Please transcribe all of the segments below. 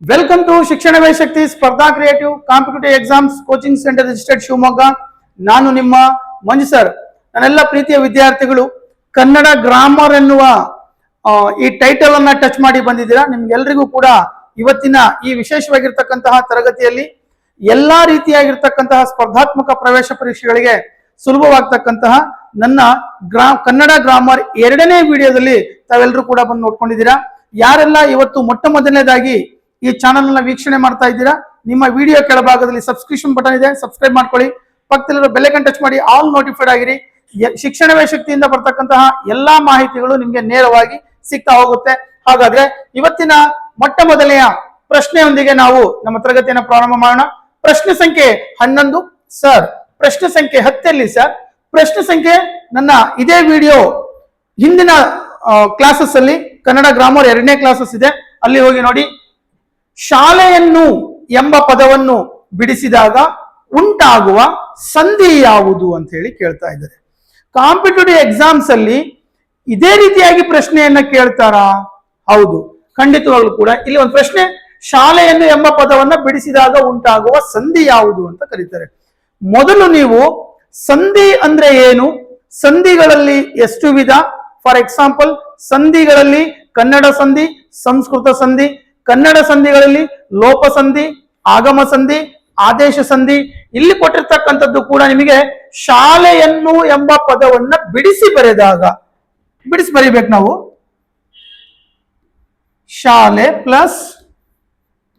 Welcome to ಶಿಕ್ಷಣವೇ ಶಕ್ತಿ ಸ್ಪರ್ಧಾ creative competitive exams coaching centre registered Shivamogga. ನಾನು ನಿಮ್ಮ ಮಂಜು ಸರ್. ನನ್ನೆಲ್ಲ ಪ್ರೀತಿಯ ವಿದ್ಯಾರ್ಥಿಗಳು, ಕನ್ನಡ ಗ್ರಾಮರ್ ಎನ್ನುವ ಈ ಟೈಟಲ್ ಅನ್ನ ಟಚ್ ಮಾಡಿ ಬಂದಿದ್ದೀರಾ. ನಿಮ್ಗೆಲ್ರಿಗೂ ಕೂಡ ಇವತ್ತಿನ ಈ ವಿಶೇಷವಾಗಿರ್ತಕ್ಕಂತಹ ತರಗತಿಯಲ್ಲಿ ಎಲ್ಲಾ ರೀತಿಯಾಗಿರ್ತಕ್ಕಂತಹ ಸ್ಪರ್ಧಾತ್ಮಕ ಪ್ರವೇಶ ಪರೀಕ್ಷೆಗಳಿಗೆ ಸುಲಭವಾಗ್ತಕ್ಕಂತಹ ನನ್ನ ಕನ್ನಡ ಗ್ರಾಮರ್ 2ನೇ ವಿಡಿಯೋದಲ್ಲಿ ತಾವೆಲ್ಲರೂ ಕೂಡ ಬಂದು ನೋಡ್ಕೊಂಡಿದ್ದೀರಾ. ಯಾರೆಲ್ಲ ಇವತ್ತು ಮೊಟ್ಟ ಮೊದಲನೇದಾಗಿ ಈ ಚಾನಲ್ ನ ವೀಕ್ಷಣೆ ಮಾಡ್ತಾ ಇದ್ದೀರಾ, ನಿಮ್ಮ ವಿಡಿಯೋ ಕೆಳಭಾಗದಲ್ಲಿ ಸಬ್ಸ್ಕ್ರಿಪ್ಷನ್ ಬಟನ್ ಇದೆ, ಸಬ್ಸ್ಕ್ರೈಬ್ ಮಾಡ್ಕೊಳ್ಳಿ. ಪಕ್ಕದಲ್ಲಿರೋ ಬೆಲ್ ಐಕಾನ್ ಟಚ್ ಮಾಡಿ ಆಲ್ ನೋಟಿಫೈಡ್ ಆಗಿರಿ. ಶಿಕ್ಷಣವೇ ಶಕ್ತಿಯಿಂದ ಬರ್ತಕ್ಕಂತಹ ಎಲ್ಲಾ ಮಾಹಿತಿಗಳು ನಿಮ್ಗೆ ನೇರವಾಗಿ ಸಿಗ್ತಾ ಹೋಗುತ್ತೆ. ಹಾಗಾದ್ರೆ ಇವತ್ತಿನ ಮೊಟ್ಟ ಮೊದಲನೆಯ ಪ್ರಶ್ನೆಯೊಂದಿಗೆ ನಾವು ನಮ್ಮ ತರಗತಿಯನ್ನು ಪ್ರಾರಂಭ ಮಾಡೋಣ. ಪ್ರಶ್ನೆ ಸಂಖ್ಯೆ 11. ಸರ್, ಪ್ರಶ್ನೆ ಸಂಖ್ಯೆ 10 ಸರ್. ಪ್ರಶ್ನೆ ಸಂಖ್ಯೆ ನನ್ನ ಇದೇ ವಿಡಿಯೋ ಹಿಂದಿನ ಕ್ಲಾಸಸ್ ಅಲ್ಲಿ ಕನ್ನಡ ಗ್ರಾಮರ್ 2ನೇ ಕ್ಲಾಸಸ್ ಇದೆ, ಅಲ್ಲಿ ಹೋಗಿ ನೋಡಿ. ಶಾಲೆಯನ್ನು ಎಂಬ ಪದವನ್ನು ಬಿಡಿಸಿದಾಗ ಉಂಟಾಗುವ ಸಂಧಿ ಯಾವುದು ಅಂತ ಹೇಳಿ ಕೇಳ್ತಾ ಇದ್ದಾರೆ. ಕಾಂಪಿಟೇಟಿವ್ ಎಕ್ಸಾಮ್ಸ್ ಅಲ್ಲಿ ಇದೇ ರೀತಿಯಾಗಿ ಪ್ರಶ್ನೆಯನ್ನ ಕೇಳ್ತಾರಾ? ಹೌದು, ಖಂಡಿತವಾಗ್ಲೂ ಕೂಡ. ಇಲ್ಲಿ ಒಂದು ಪ್ರಶ್ನೆ, ಶಾಲೆಯನ್ನು ಎಂಬ ಪದವನ್ನ ಬಿಡಿಸಿದಾಗ ಉಂಟಾಗುವ ಸಂಧಿ ಯಾವುದು ಅಂತ ಕರೀತಾರೆ. ಮೊದಲು ನೀವು ಸಂಧಿ ಅಂದ್ರೆ ಏನು, ಸಂಧಿಗಳಲ್ಲಿ ಎಷ್ಟು ವಿಧ, ಫಾರ್ ಎಕ್ಸಾಂಪಲ್ ಸಂಧಿಗಳಲ್ಲಿ ಕನ್ನಡ ಸಂಧಿ, ಸಂಸ್ಕೃತ ಸಂಧಿ, ಕನ್ನಡ ಸಂಧಿಗಳಲ್ಲಿ ಲೋಪ ಸಂಧಿ, ಆಗಮ ಸಂಧಿ, ಆದೇಶ ಸಂಧಿ, ಇಲ್ಲಿ ಕೊಟ್ಟಿರ್ತಕ್ಕಂಥದ್ದು ಕೂಡ ನಿಮಗೆ ಶಾಲೆಯನ್ನು ಎಂಬ ಪದವನ್ನ ಬಿಡಿಸಿ ಬರೀಬೇಕು ನಾವು. ಶಾಲೆ ಪ್ಲಸ್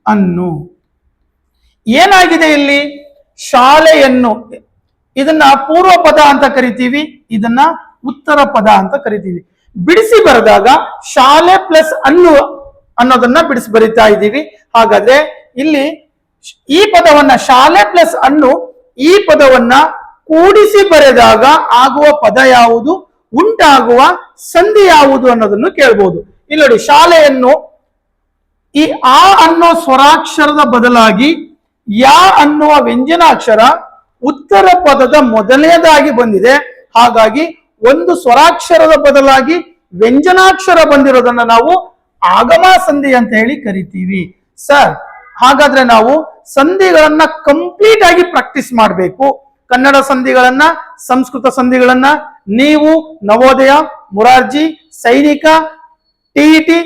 ಅನ್ನು ಏನಾಗಿದೆ ಇಲ್ಲಿ? ಶಾಲೆಯನ್ನು ಇದನ್ನ ಪೂರ್ವ ಪದ ಅಂತ ಕರಿತೀವಿ, ಇದನ್ನ ಉತ್ತರ ಪದ ಅಂತ ಕರಿತೀವಿ. ಬಿಡಿಸಿ ಬರೆದಾಗ ಶಾಲೆ ಪ್ಲಸ್ ಅನ್ನು ಅನ್ನೋದನ್ನ ಬಿಡಿಸಿ ಬರಿತಾ ಇದ್ದೀವಿ. ಹಾಗಾದ್ರೆ ಇಲ್ಲಿ ಈ ಪದವನ್ನ ಶಾಲೆ ಪ್ಲಸ್ ಅನ್ನು ಈ ಪದವನ್ನ ಕೂಡಿಸಿ ಬರೆದಾಗ ಆಗುವ ಪದ ಯಾವುದು, ಉಂಟಾಗುವ ಸಂಧಿ ಯಾವುದು ಅನ್ನೋದನ್ನು ಕೇಳ್ಬೋದು. ಇಲ್ಲಿ ನೋಡಿ, ಶಾಲೆಯನ್ನು ಈ ಆ ಅನ್ನೋ ಸ್ವರಾಕ್ಷರದ ಬದಲಾಗಿ ಯಾ ಅನ್ನುವ ವ್ಯಂಜನಾಕ್ಷರ ಉತ್ತರ ಪದದ ಮೊದಲನೇದಾಗಿ ಬಂದಿದೆ. ಹಾಗಾಗಿ ಒಂದು ಸ್ವರಾಕ್ಷರದ ಬದಲಾಗಿ ವ್ಯಂಜನಾಕ್ಷರ ಬಂದಿರೋದನ್ನ ನಾವು ಆಗಮ ಸಂಧಿ ಅಂತ ಹೇಳಿ ಕರಿತೀವಿ. ಸರ್, ಹಾಗಾದ್ರೆ ನಾವು ಸಂಧಿಗಳನ್ನ ಕಂಪ್ಲೀಟ್ ಆಗಿ ಪ್ರಾಕ್ಟೀಸ್ ಮಾಡಬೇಕು. ಕನ್ನಡ ಸಂಧಿಗಳನ್ನ, ಸಂಸ್ಕೃತ ಸಂಧಿಗಳನ್ನ ನೀವು ನವೋದಯ, ಮೊರಾರ್ಜಿ, ಸೈನಿಕ, ಟಿಇಟಿ,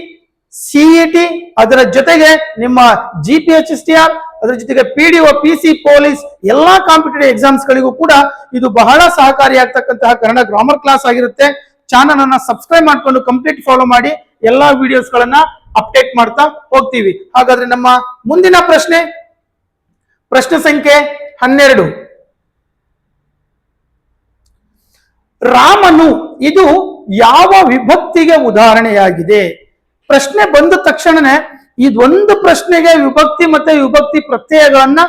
ಸಿಇಟಿ, ಅದರ ಜೊತೆಗೆ ನಿಮ್ಮ GPHSTR, ಅದರ ಜೊತೆಗೆ PDO, PC, ಪೊಲೀಸ್ ಎಲ್ಲಾ ಕಾಂಪಿಟೇಟಿವ್ ಎಕ್ಸಾಮ್ಸ್ ಗಳಿಗೂ ಕೂಡ ಇದು ಬಹಳ ಸಹಕಾರಿಯಾಗ್ತಕ್ಕಂತಹ ಕನ್ನಡ ಗ್ರಾಮರ್ ಕ್ಲಾಸ್ ಆಗಿರುತ್ತೆ. ಚಾನಲ್ ಅನ್ನ ಸಬ್ಸ್ಕ್ರೈಬ್ ಮಾಡ್ಕೊಂಡು ಕಂಪ್ಲೀಟ್ ಫಾಲೋ ಮಾಡಿ, ಎಲ್ಲಾ ವಿಡಿಯೋಸ್ ಗಳನ್ನ ಅಪ್ಡೇಟ್ ಮಾಡ್ತಾ ಹೋಗ್ತೀವಿ. ಹಾಗಾದ್ರೆ ನಮ್ಮ ಮುಂದಿನ ಪ್ರಶ್ನೆ, ಪ್ರಶ್ನೆ ಸಂಖ್ಯೆ 12. ರಾಮನು ಇದು ಯಾವ ವಿಭಕ್ತಿಗೆ ಉದಾಹರಣೆಯಾಗಿದೆ? ಪ್ರಶ್ನೆ ಬಂದ ತಕ್ಷಣನೇ ಇದೊಂದು ಪ್ರಶ್ನೆಗೆ ವಿಭಕ್ತಿ ಮತ್ತೆ ವಿಭಕ್ತಿ ಪ್ರತ್ಯಯಗಳನ್ನ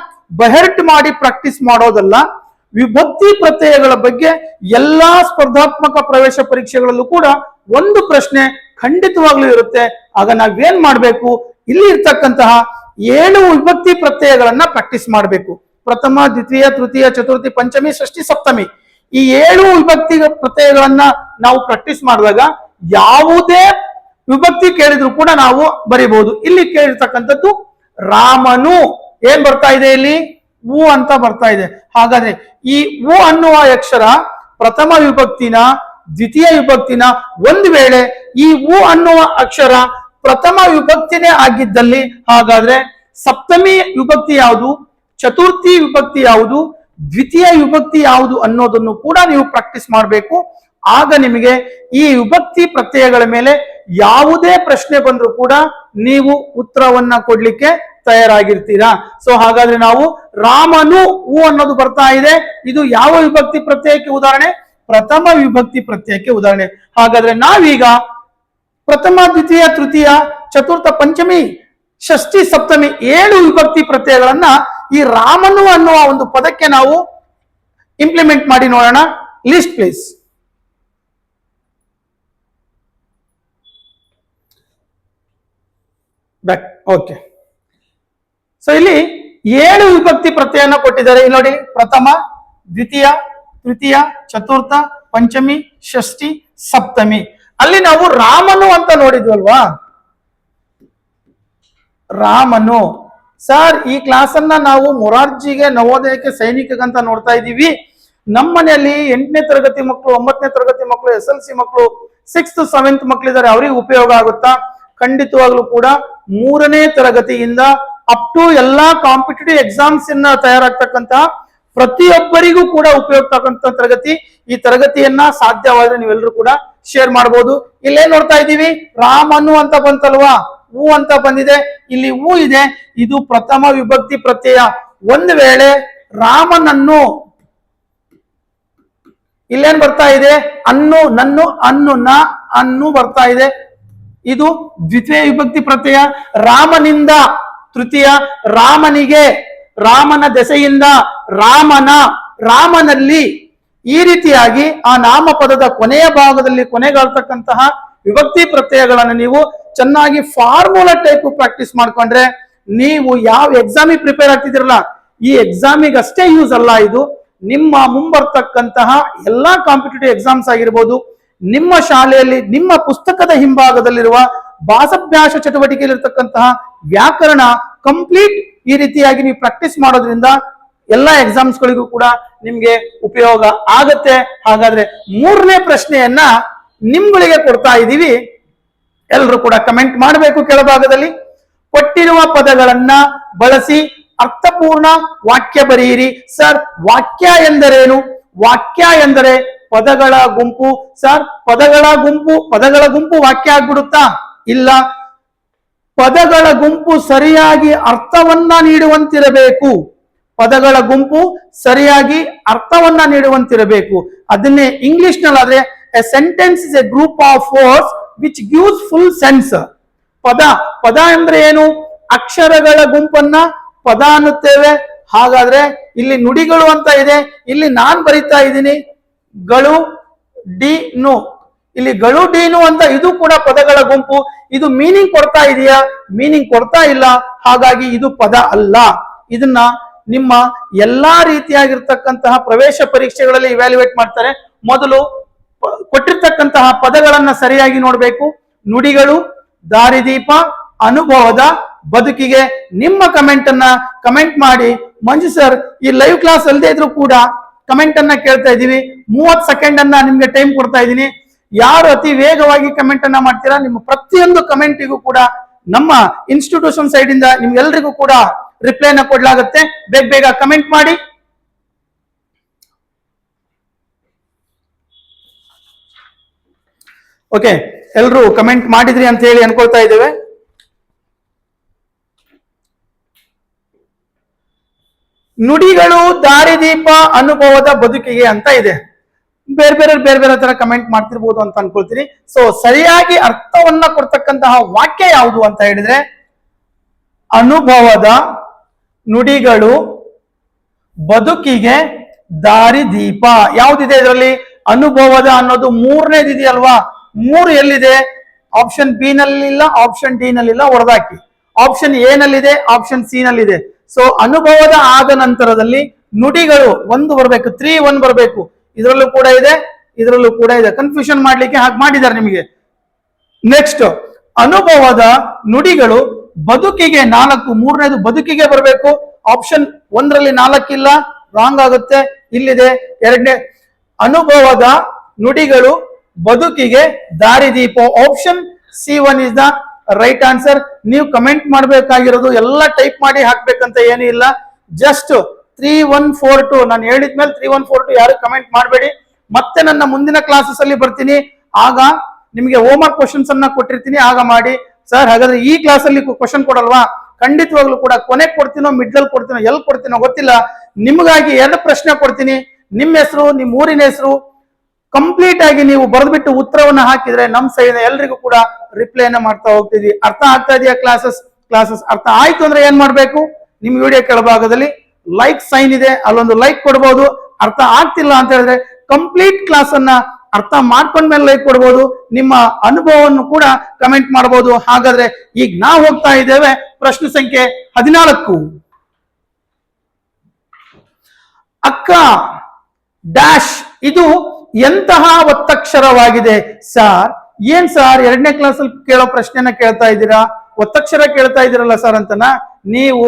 ಬಹರ್ಟ್ ಮಾಡಿ ಪ್ರಾಕ್ಟೀಸ್ ಮಾಡೋದಲ್ಲ. ವಿಭಕ್ತಿ ಪ್ರತ್ಯಯಗಳ ಬಗ್ಗೆ ಎಲ್ಲಾ ಸ್ಪರ್ಧಾತ್ಮಕ ಪ್ರವೇಶ ಪರೀಕ್ಷೆಗಳಲ್ಲೂ ಕೂಡ ಒಂದು ಪ್ರಶ್ನೆ ಖಂಡಿತವಾಗ್ಲೂ ಇರುತ್ತೆ. ಆಗ ನಾವೇನ್ ಮಾಡ್ಬೇಕು, ಇಲ್ಲಿ ಇರ್ತಕ್ಕಂತಹ 7 ವಿಭಕ್ತಿ ಪ್ರತ್ಯಯಗಳನ್ನ ಪ್ರಾಕ್ಟೀಸ್ ಮಾಡಬೇಕು. ಪ್ರಥಮ, ದ್ವಿತೀಯ, ತೃತೀಯ, ಚತುರ್ಥಿ, ಪಂಚಮಿ, ಷಷ್ಠಿ, ಸಪ್ತಮಿ, ಈ 7 ವಿಭಕ್ತಿ ಪ್ರತ್ಯಯಗಳನ್ನ ನಾವು ಪ್ರಾಕ್ಟೀಸ್ ಮಾಡಿದಾಗ ಯಾವುದೇ ವಿಭಕ್ತಿ ಕೇಳಿದ್ರು ಕೂಡ ನಾವು ಬರಿಬಹುದು. ಇಲ್ಲಿ ಕೇಳಿರ್ತಕ್ಕಂಥದ್ದು ರಾಮನು ಏನ್ ಬರ್ತಾ ಇದೆ, ಇಲ್ಲಿ ಉ ಅಂತ ಬರ್ತಾ ಇದೆ. ಹಾಗಾದ್ರೆ ಈ ಉ ಅನ್ನುವ ಅಕ್ಷರ ಪ್ರಥಮ ವಿಭಕ್ತಿನ, ದ್ವಿತೀಯ ವಿಭಕ್ತಿನ, ಒಂದು ವೇಳೆ ಈ ಉ ಅನ್ನುವ ಅಕ್ಷರ ಪ್ರಥಮ ವಿಭಕ್ತಿನೇ ಆಗಿದ್ದಲ್ಲಿ ಹಾಗಾದ್ರೆ ಸಪ್ತಮಿ ವಿಭಕ್ತಿ ಯಾವುದು, ಚತುರ್ಥಿ ವಿಭಕ್ತಿ ಯಾವುದು, ದ್ವಿತೀಯ ವಿಭಕ್ತಿ ಯಾವುದು ಅನ್ನೋದನ್ನು ಕೂಡ ನೀವು ಪ್ರಾಕ್ಟೀಸ್ ಮಾಡಬೇಕು. ಆಗ ನಿಮಗೆ ಈ ವಿಭಕ್ತಿ ಪ್ರತ್ಯಯಗಳ ಮೇಲೆ ಯಾವುದೇ ಪ್ರಶ್ನೆ ಬಂದ್ರೂ ಕೂಡ ನೀವು ಉತ್ತರವನ್ನ ಕೊಡ್ಲಿಕ್ಕೆ ತಯಾರಾಗಿರ್ತೀರಾ. ಸೊ ಹಾಗಾದ್ರೆ ನಾವು ರಾಮನು ಉ ಅನ್ನೋದು ಬರ್ತಾ ಇದೆ, ಇದು ಯಾವ ವಿಭಕ್ತಿ ಪ್ರತ್ಯಯಕ್ಕೆ ಉದಾಹರಣೆ? ಪ್ರಥಮ ವಿಭಕ್ತಿ ಪ್ರತ್ಯಯಕ್ಕೆ ಉದಾಹರಣೆ. ಹಾಗಾದ್ರೆ ನಾವೀಗ ಪ್ರಥಮ, ದ್ವಿತೀಯ, ತೃತೀಯ, ಚತುರ್ಥ, ಪಂಚಮಿ, ಷಷ್ಠಿ, ಸಪ್ತಮಿ 7 ವಿಭಕ್ತಿ ಪ್ರತ್ಯಯಗಳನ್ನ ಈ ರಾಮನು ಅನ್ನುವ ಒಂದು ಪದಕ್ಕೆ ನಾವು ಇಂಪ್ಲಿಮೆಂಟ್ ಮಾಡಿ ನೋಡೋಣ. List please. ಓಕೆ, ಸೊ ಇಲ್ಲಿ 7 ವಿಭಕ್ತಿ ಪ್ರತ್ಯಯನ ಕೊಟ್ಟಿದ್ದಾರೆ. ಇಲ್ಲಿ ನೋಡಿ, ಪ್ರಥಮ, ದ್ವಿತೀಯ, ತೃತೀಯ, ಚತುರ್ಥ, ಪಂಚಮಿ, ಷಷ್ಠಿ, ಸಪ್ತಮಿ. ಅಲ್ಲಿ ನಾವು ರಾಮನು ಅಂತ ನೋಡಿದ್ವಲ್ವಾ, ರಾಮನು. ಸರ್ ಈ ಕ್ಲಾಸ್ ಅನ್ನ ನಾವು ಮೊರಾರ್ಜಿಗೆ ನವೋದಯಕ್ಕೆ ಸೈನಿಕಗಂತ ನೋಡ್ತಾ ಇದ್ದೀವಿ. ನಮ್ಮ ಮನೆಯಲ್ಲಿ 8ನೇ ತರಗತಿ ಮಕ್ಕಳು, 9ನೇ ತರಗತಿ ಮಕ್ಕಳು, SLC ಮಕ್ಕಳು, 6th 7th ಮಕ್ಕಳಿದ್ದಾರೆ, ಅವರಿಗೆ ಉಪಯೋಗ ಆಗುತ್ತಾ? ಖಂಡಿತವಾಗ್ಲೂ ಕೂಡ 3ನೇ ತರಗತಿಯಿಂದ ಅಪ್ ಟು ಎಲ್ಲಾ ಕಾಂಪಿಟೇಟಿವ್ ಎಕ್ಸಾಮ್ಸ್ ಇನ್ನ ತಯಾರಾಗ್ತಕ್ಕಂತ ಪ್ರತಿಯೊಬ್ಬರಿಗೂ ಕೂಡ ಉಪಯೋಗ ಆಗ್ತಕ್ಕಂಥ ತರಗತಿ. ಈ ತರಗತಿಯನ್ನ ಸಾಧ್ಯವಾದ್ರೆ ನೀವೆಲ್ಲರೂ ಕೂಡ ಶೇರ್ ಮಾಡಬಹುದು. ಇಲ್ಲೇನ್ ನೋಡ್ತಾ ಇದ್ದೀವಿ, ರಾಮನು ಅಂತ ಬಂತಲ್ವಾ, ಹೂ ಅಂತ ಬಂದಿದೆ, ಇಲ್ಲಿ ಹೂ ಇದೆ, ಇದು ಪ್ರಥಮ ವಿಭಕ್ತಿ ಪ್ರತ್ಯಯ. ಒಂದು ವೇಳೆ ರಾಮನನ್ನು ಇಲ್ಲೇನ್ ಬರ್ತಾ ಇದೆ, ಅನ್ನು, ನನ್ನು, ಅನ್ನು, ನ, ಅನ್ನು ಬರ್ತಾ ಇದೆ, ಇದು ದ್ವಿತೀಯ ವಿಭಕ್ತಿ ಪ್ರತ್ಯಯ. ರಾಮನಿಂದ ತೃತೀಯ, ರಾಮನಿಗೆ, ರಾಮನ ದೆಸೆಯಿಂದ, ರಾಮನ, ರಾಮನಲ್ಲಿ, ಈ ರೀತಿಯಾಗಿ ಆ ನಾಮಪದದ ಕೊನೆಯ ಭಾಗದಲ್ಲಿ ಕೊನೆಗಾಳ್ತಕ್ಕಂತಹ ವಿಭಕ್ತಿ ಪ್ರತ್ಯಯಗಳನ್ನು ನೀವು ಚೆನ್ನಾಗಿ ಫಾರ್ಮುಲಾ ಟೈಪ್ ಪ್ರಾಕ್ಟೀಸ್ ಮಾಡ್ಕೊಂಡ್ರೆ ನೀವು ಯಾವ ಎಕ್ಸಾಮಿಗೆ ಪ್ರಿಪೇರ್ ಆಗ್ತಿದಿರಲ್ಲ, ಈ ಎಕ್ಸಾಮಿಗೆ ಅಷ್ಟೇ ಯೂಸ್ ಅಲ್ಲ, ಇದು ನಿಮ್ಮ ಮುಂಬರ್ತಕ್ಕಂತಹ ಎಲ್ಲಾ ಕಾಂಪಿಟೇಟಿವ್ ಎಕ್ಸಾಮ್ಸ್ ಆಗಿರ್ಬೋದು, ನಿಮ್ಮ ಶಾಲೆಯಲ್ಲಿ ನಿಮ್ಮ ಪುಸ್ತಕದ ಹಿಂಭಾಗದಲ್ಲಿರುವ ಭಾಷಾಭ್ಯಾಸ ಚಟುವಟಿಕೆಯಲ್ಲಿರ್ತಕ್ಕಂತಹ ವ್ಯಾಕರಣ ಕಂಪ್ಲೀಟ್ ಈ ರೀತಿಯಾಗಿ ನೀವು ಪ್ರಾಕ್ಟೀಸ್ ಮಾಡೋದ್ರಿಂದ ಎಲ್ಲಾ ಎಕ್ಸಾಮ್ಸ್ಗಳಿಗೂ ಕೂಡ ನಿಮ್ಗೆ ಉಪಯೋಗ ಆಗತ್ತೆ. ಹಾಗಾದ್ರೆ 3ನೇ ಪ್ರಶ್ನೆಯನ್ನ ನಿಮ್ಗಳಿಗೆ ಕೊಡ್ತಾ ಇದ್ದೀವಿ, ಎಲ್ಲರೂ ಕೂಡ ಕಮೆಂಟ್ ಮಾಡಬೇಕು ಕೆಳಭಾಗದಲ್ಲಿ. ಕೊಟ್ಟಿರುವ ಪದಗಳನ್ನ ಬಳಸಿ ಅರ್ಥಪೂರ್ಣ ವಾಕ್ಯ ಬರೆಯಿರಿ. ಸರ್ ವಾಕ್ಯ ಎಂದರೇನು? ವಾಕ್ಯ ಎಂದರೆ ಪದಗಳ ಗುಂಪು. ಸರ್ ಪದಗಳ ಗುಂಪು ವಾಕ್ಯ ಆಗ್ಬಿಡುತ್ತಾ? ಇಲ್ಲ, ಪದಗಳ ಗುಂಪು ಸರಿಯಾಗಿ ಅರ್ಥವನ್ನ ನೀಡುವಂತಿರಬೇಕು. ಪದಗಳ ಗುಂಪು ಸರಿಯಾಗಿ ಅರ್ಥವನ್ನ ನೀಡುವಂತಿರಬೇಕು. ಅದನ್ನೇ ಇಂಗ್ಲಿಷ್ ನಲ್ಲಾದ್ರೆ a sentence is a group of words which gives full sense. ಪದ ಅಂದ್ರೆ ಏನು? ಅಕ್ಷರಗಳ ಗುಂಪನ್ನ ಪದ ಅನ್ನುತ್ತೇವೆ. ಹಾಗಾದ್ರೆ ಇಲ್ಲಿ ನುಡಿಗಳು ಅಂತ ಇದೆ, ಇಲ್ಲಿ ನಾನ್ ಬರಿತಾ ಇದ್ದೀನಿ ಗಳು ಡಿ ನು, ಇಲ್ಲಿ ಗಳು ಡಿನು ಅಂತ, ಇದು ಕೂಡ ಪದಗಳ ಗುಂಪು. ಇದು ಮೀನಿಂಗ್ ಕೊಡ್ತಾ ಇದೆಯಾ? ಮೀನಿಂಗ್ ಕೊಡ್ತಾ ಇಲ್ಲ, ಹಾಗಾಗಿ ಇದು ಪದ ಅಲ್ಲ. ಇದನ್ನ ನಿಮ್ಮ ಎಲ್ಲಾ ರೀತಿಯಾಗಿರ್ತಕ್ಕಂತಹ ಪ್ರವೇಶ ಪರೀಕ್ಷೆಗಳಲ್ಲಿ ಇವ್ಯಾಲ್ಯೂಯೇಟ್ ಮಾಡ್ತಾರೆ. ಮೊದಲು ಕೊಟ್ಟಿರ್ತಕ್ಕಂತಹ ಪದಗಳನ್ನ ಸರಿಯಾಗಿ ನೋಡ್ಬೇಕು. ನುಡಿಗಳು, ದಾರಿದೀಪ, ಅನುಭವದ, ಬದುಕಿಗೆ. ನಿಮ್ಮ ಕಮೆಂಟ್ ಅನ್ನ ಕಮೆಂಟ್ ಮಾಡಿ. ಮಂಜು ಸರ್ ಈ ಲೈವ್ ಕ್ಲಾಸ್ ಅಲ್ಲದೆ ಇದ್ರೂ ಕೂಡ ಕಮೆಂಟ್ ಅನ್ನ ಕೇಳ್ತಾ ಇದೀವಿ. 30 ಸೆಕೆಂಡ್ ಅನ್ನ ನಿಮ್ಗೆ ಟೈಮ್ ಕೊಡ್ತಾ ಇದ್ದೀನಿ. ಯಾರು ಅತಿ ವೇಗವಾಗಿ ಕಮೆಂಟ್ ಅನ್ನ ಮಾಡ್ತೀರಾ, ನಿಮ್ಮ ಪ್ರತಿಯೊಂದು ಕಮೆಂಟಿಗೂ ಕೂಡ ನಮ್ಮ ಇನ್ಸ್ಟಿಟ್ಯೂಷನ್ ಸೈಡ್ ಇಂದ ನಿಮ್ಗೆಲ್ರಿಗೂ ಕೂಡ ರಿಪ್ಲೈನ ಕೊಡ್ಲಾಗುತ್ತೆ. ಬೇಗ ಕಮೆಂಟ್ ಮಾಡಿ. ಓಕೆ, ಎಲ್ರು ಕಮೆಂಟ್ ಮಾಡಿದ್ರಿ ಅಂತ ಹೇಳಿ ಅನ್ಕೊಳ್ತಾ ಇದ್ದೇವೆ. ನುಡಿಗಳು, ದಾರಿದೀಪ, ಅನುಭವದ, ಬದುಕಿಗೆ ಅಂತ ಇದೆ. ಬೇರೆ ತರ ಕಮೆಂಟ್ ಮಾಡ್ತಿರ್ಬೋದು ಅಂತ ಅನ್ಕೊಳ್ತೀನಿ. ಸೊ ಸರಿಯಾಗಿ ಅರ್ಥವನ್ನ ಕೊಡ್ತಕ್ಕಂತಹ ವಾಕ್ಯ ಯಾವುದು ಅಂತ ಹೇಳಿದ್ರೆ ಅನುಭವದ, ನುಡಿಗಳು, ಬದುಕಿಗೆ, ದಾರಿದೀಪ. ಯಾವ್ದಿದೆ ಇದರಲ್ಲಿ? ಅನುಭವದ ಅನ್ನೋದು 3ನೇದು ಇದೆಯಲ್ವಾ? 3 ಎಲ್ಲಿದೆ? ಆಪ್ಷನ್ ಬಿ ನಲ್ಲಿಲ್ಲ, ಆಪ್ಷನ್ ಡಿ ನಲ್ಲಿಲ್ಲ, ಹೊಡೆದಾಕಿ. ಆಪ್ಷನ್ ಎ ನಲ್ಲಿದೆ, ಆಪ್ಷನ್ ಸಿ ನಲ್ಲಿದೆ. ಸೊ ಅನುಭವದ ಆದ ನಂತರದಲ್ಲಿ ನುಡಿಗಳು 1 ಬರಬೇಕು, 3-1 ಬರಬೇಕು. ಇದರಲ್ಲೂ ಕೂಡ ಇದೆ, ಇದರಲ್ಲೂ ಕೂಡ ಇದೆ. ಕನ್ಫ್ಯೂಷನ್ ಮಾಡ್ಲಿಕ್ಕೆ ಹಾಗೆ ಮಾಡಿದ್ದಾರೆ ನಿಮಗೆ. ನೆಕ್ಸ್ಟ್ ಅನುಭವದ ನುಡಿಗಳು, ಬದುಕಿಗೆ 4, 3ನೇದು ಬದುಕಿಗೆ ಬರಬೇಕು. ಆಪ್ಷನ್ 1ರಲ್ಲಿ 4 ಇಲ್ಲ, ರಾಂಗ್ ಆಗುತ್ತೆ. ಇಲ್ಲಿದೆ 2ನೇ. ಅನುಭವದ ನುಡಿಗಳು, ಬದುಕಿಗೆ, ದಾರಿದೀಪ. Option C1 is the right answer. ನೀವು ಕಮೆಂಟ್ ಮಾಡಬೇಕಾಗಿರೋದು ಎಲ್ಲ ಟೈಪ್ ಮಾಡಿ ಹಾಕ್ಬೇಕಂತ ಏನೂ ಇಲ್ಲ. ಜಸ್ಟ್ 3142 ನಾನು ಹೇಳಿದ್ಮೇಲೆ 3142 ಯಾರು ಕಮೆಂಟ್ ಮಾಡಬೇಡಿ. ಮತ್ತೆ ನನ್ನ ಮುಂದಿನ ಕ್ಲಾಸಸ್ ಅಲ್ಲಿ ಬರ್ತೀನಿ, ಆಗ ನಿಮಗೆ ಹೋಮ್ ವರ್ಕ್ ಕ್ವಶನ್ಸ್ ಅನ್ನ ಕೊಟ್ಟಿರ್ತೀನಿ, ಆಗ ಮಾಡಿ. ಸರ್ ಹಾಗಾದ್ರೆ ಈ ಕ್ಲಾಸ್ ಅಲ್ಲಿ ಕ್ವಶನ್ ಕೊಡಲ್ವಾ? ಖಂಡಿತವಾಗ್ಲೂ ಕೂಡ ಕೊನೆಗೆ ಕೊಡ್ತೀನೋ, ಮಿಡ್ಲ್ ಕೊಡ್ತೀನೋ, ಎಲ್ಲಿ ಕೊಡ್ತೀನೋ ಗೊತ್ತಿಲ್ಲ. ನಿಮಗಾಗಿ 2 ಪ್ರಶ್ನೆ ಕೊಡ್ತೀನಿ. ನಿಮ್ಮ ಹೆಸರು, ನಿಮ್ಮ ಊರಿನ ಹೆಸರು ಕಂಪ್ಲೀಟ್ ಆಗಿ ನೀವು ಬರೆದ್ಬಿಟ್ಟು ಉತ್ತರವನ್ನ ಹಾಕಿದ್ರೆ ನಮ್ಮ ಸೈಡ್ ಎಲ್ರಿಗೂ ಕೂಡ ರಿಪ್ಲೈನ ಮಾಡ್ತಾ ಹೋಗ್ತಿದ್ವಿ. ಅರ್ಥ ಆಗ್ತಾ ಇದೆಯಾ? ಕ್ಲಾಸಸ್ ಅರ್ಥ ಆಯ್ತು ಅಂದ್ರೆ ಏನ್ ಮಾಡ್ಬೇಕು? ನಿಮ್ ವಿಡಿಯೋ ಕೆಳಭಾಗದಲ್ಲಿ ಲೈಕ್ ಸೈನ್ ಇದೆ, ಅಲ್ಲೊಂದು ಲೈಕ್ ಕೊಡಬಹುದು. ಅರ್ಥ ಆಗ್ತಿಲ್ಲ ಅಂತ ಹೇಳಿದ್ರೆ ಕಂಪ್ಲೀಟ್ ಕ್ಲಾಸ್ ಅನ್ನ ಅರ್ಥ ಮಾಡ್ಕೊಂಡ್ಮೇಲೆ ಲೈಕ್ ಕೊಡಬಹುದು. ನಿಮ್ಮ ಅನುಭವವನ್ನು ಕೂಡ ಕಮೆಂಟ್ ಮಾಡಬಹುದು. ಹಾಗಾದ್ರೆ ಈಗ ನಾವು ಹೋಗ್ತಾ ಇದ್ದೇವೆ ಪ್ರಶ್ನೆ ಸಂಖ್ಯೆ 14. ಅಕ್ಕ ಡ್ಯಾಶ್ ಇದು ಎಂತಹ ಒತ್ತಕ್ಷರವಾಗಿದೆ? ಸರ್ ಏನ್ ಸರ್ 2ನೇ ಕ್ಲಾಸ್ ಅಲ್ಲಿ ಕೇಳೋ ಪ್ರಶ್ನೆನ ಕೇಳ್ತಾ ಇದ್ದೀರಾ? ಒತ್ತಕ್ಷರ ಕೇಳ್ತಾ ಇದ್ದೀರಲ್ಲ ಸರ್ ಅಂತನ. ನೀವು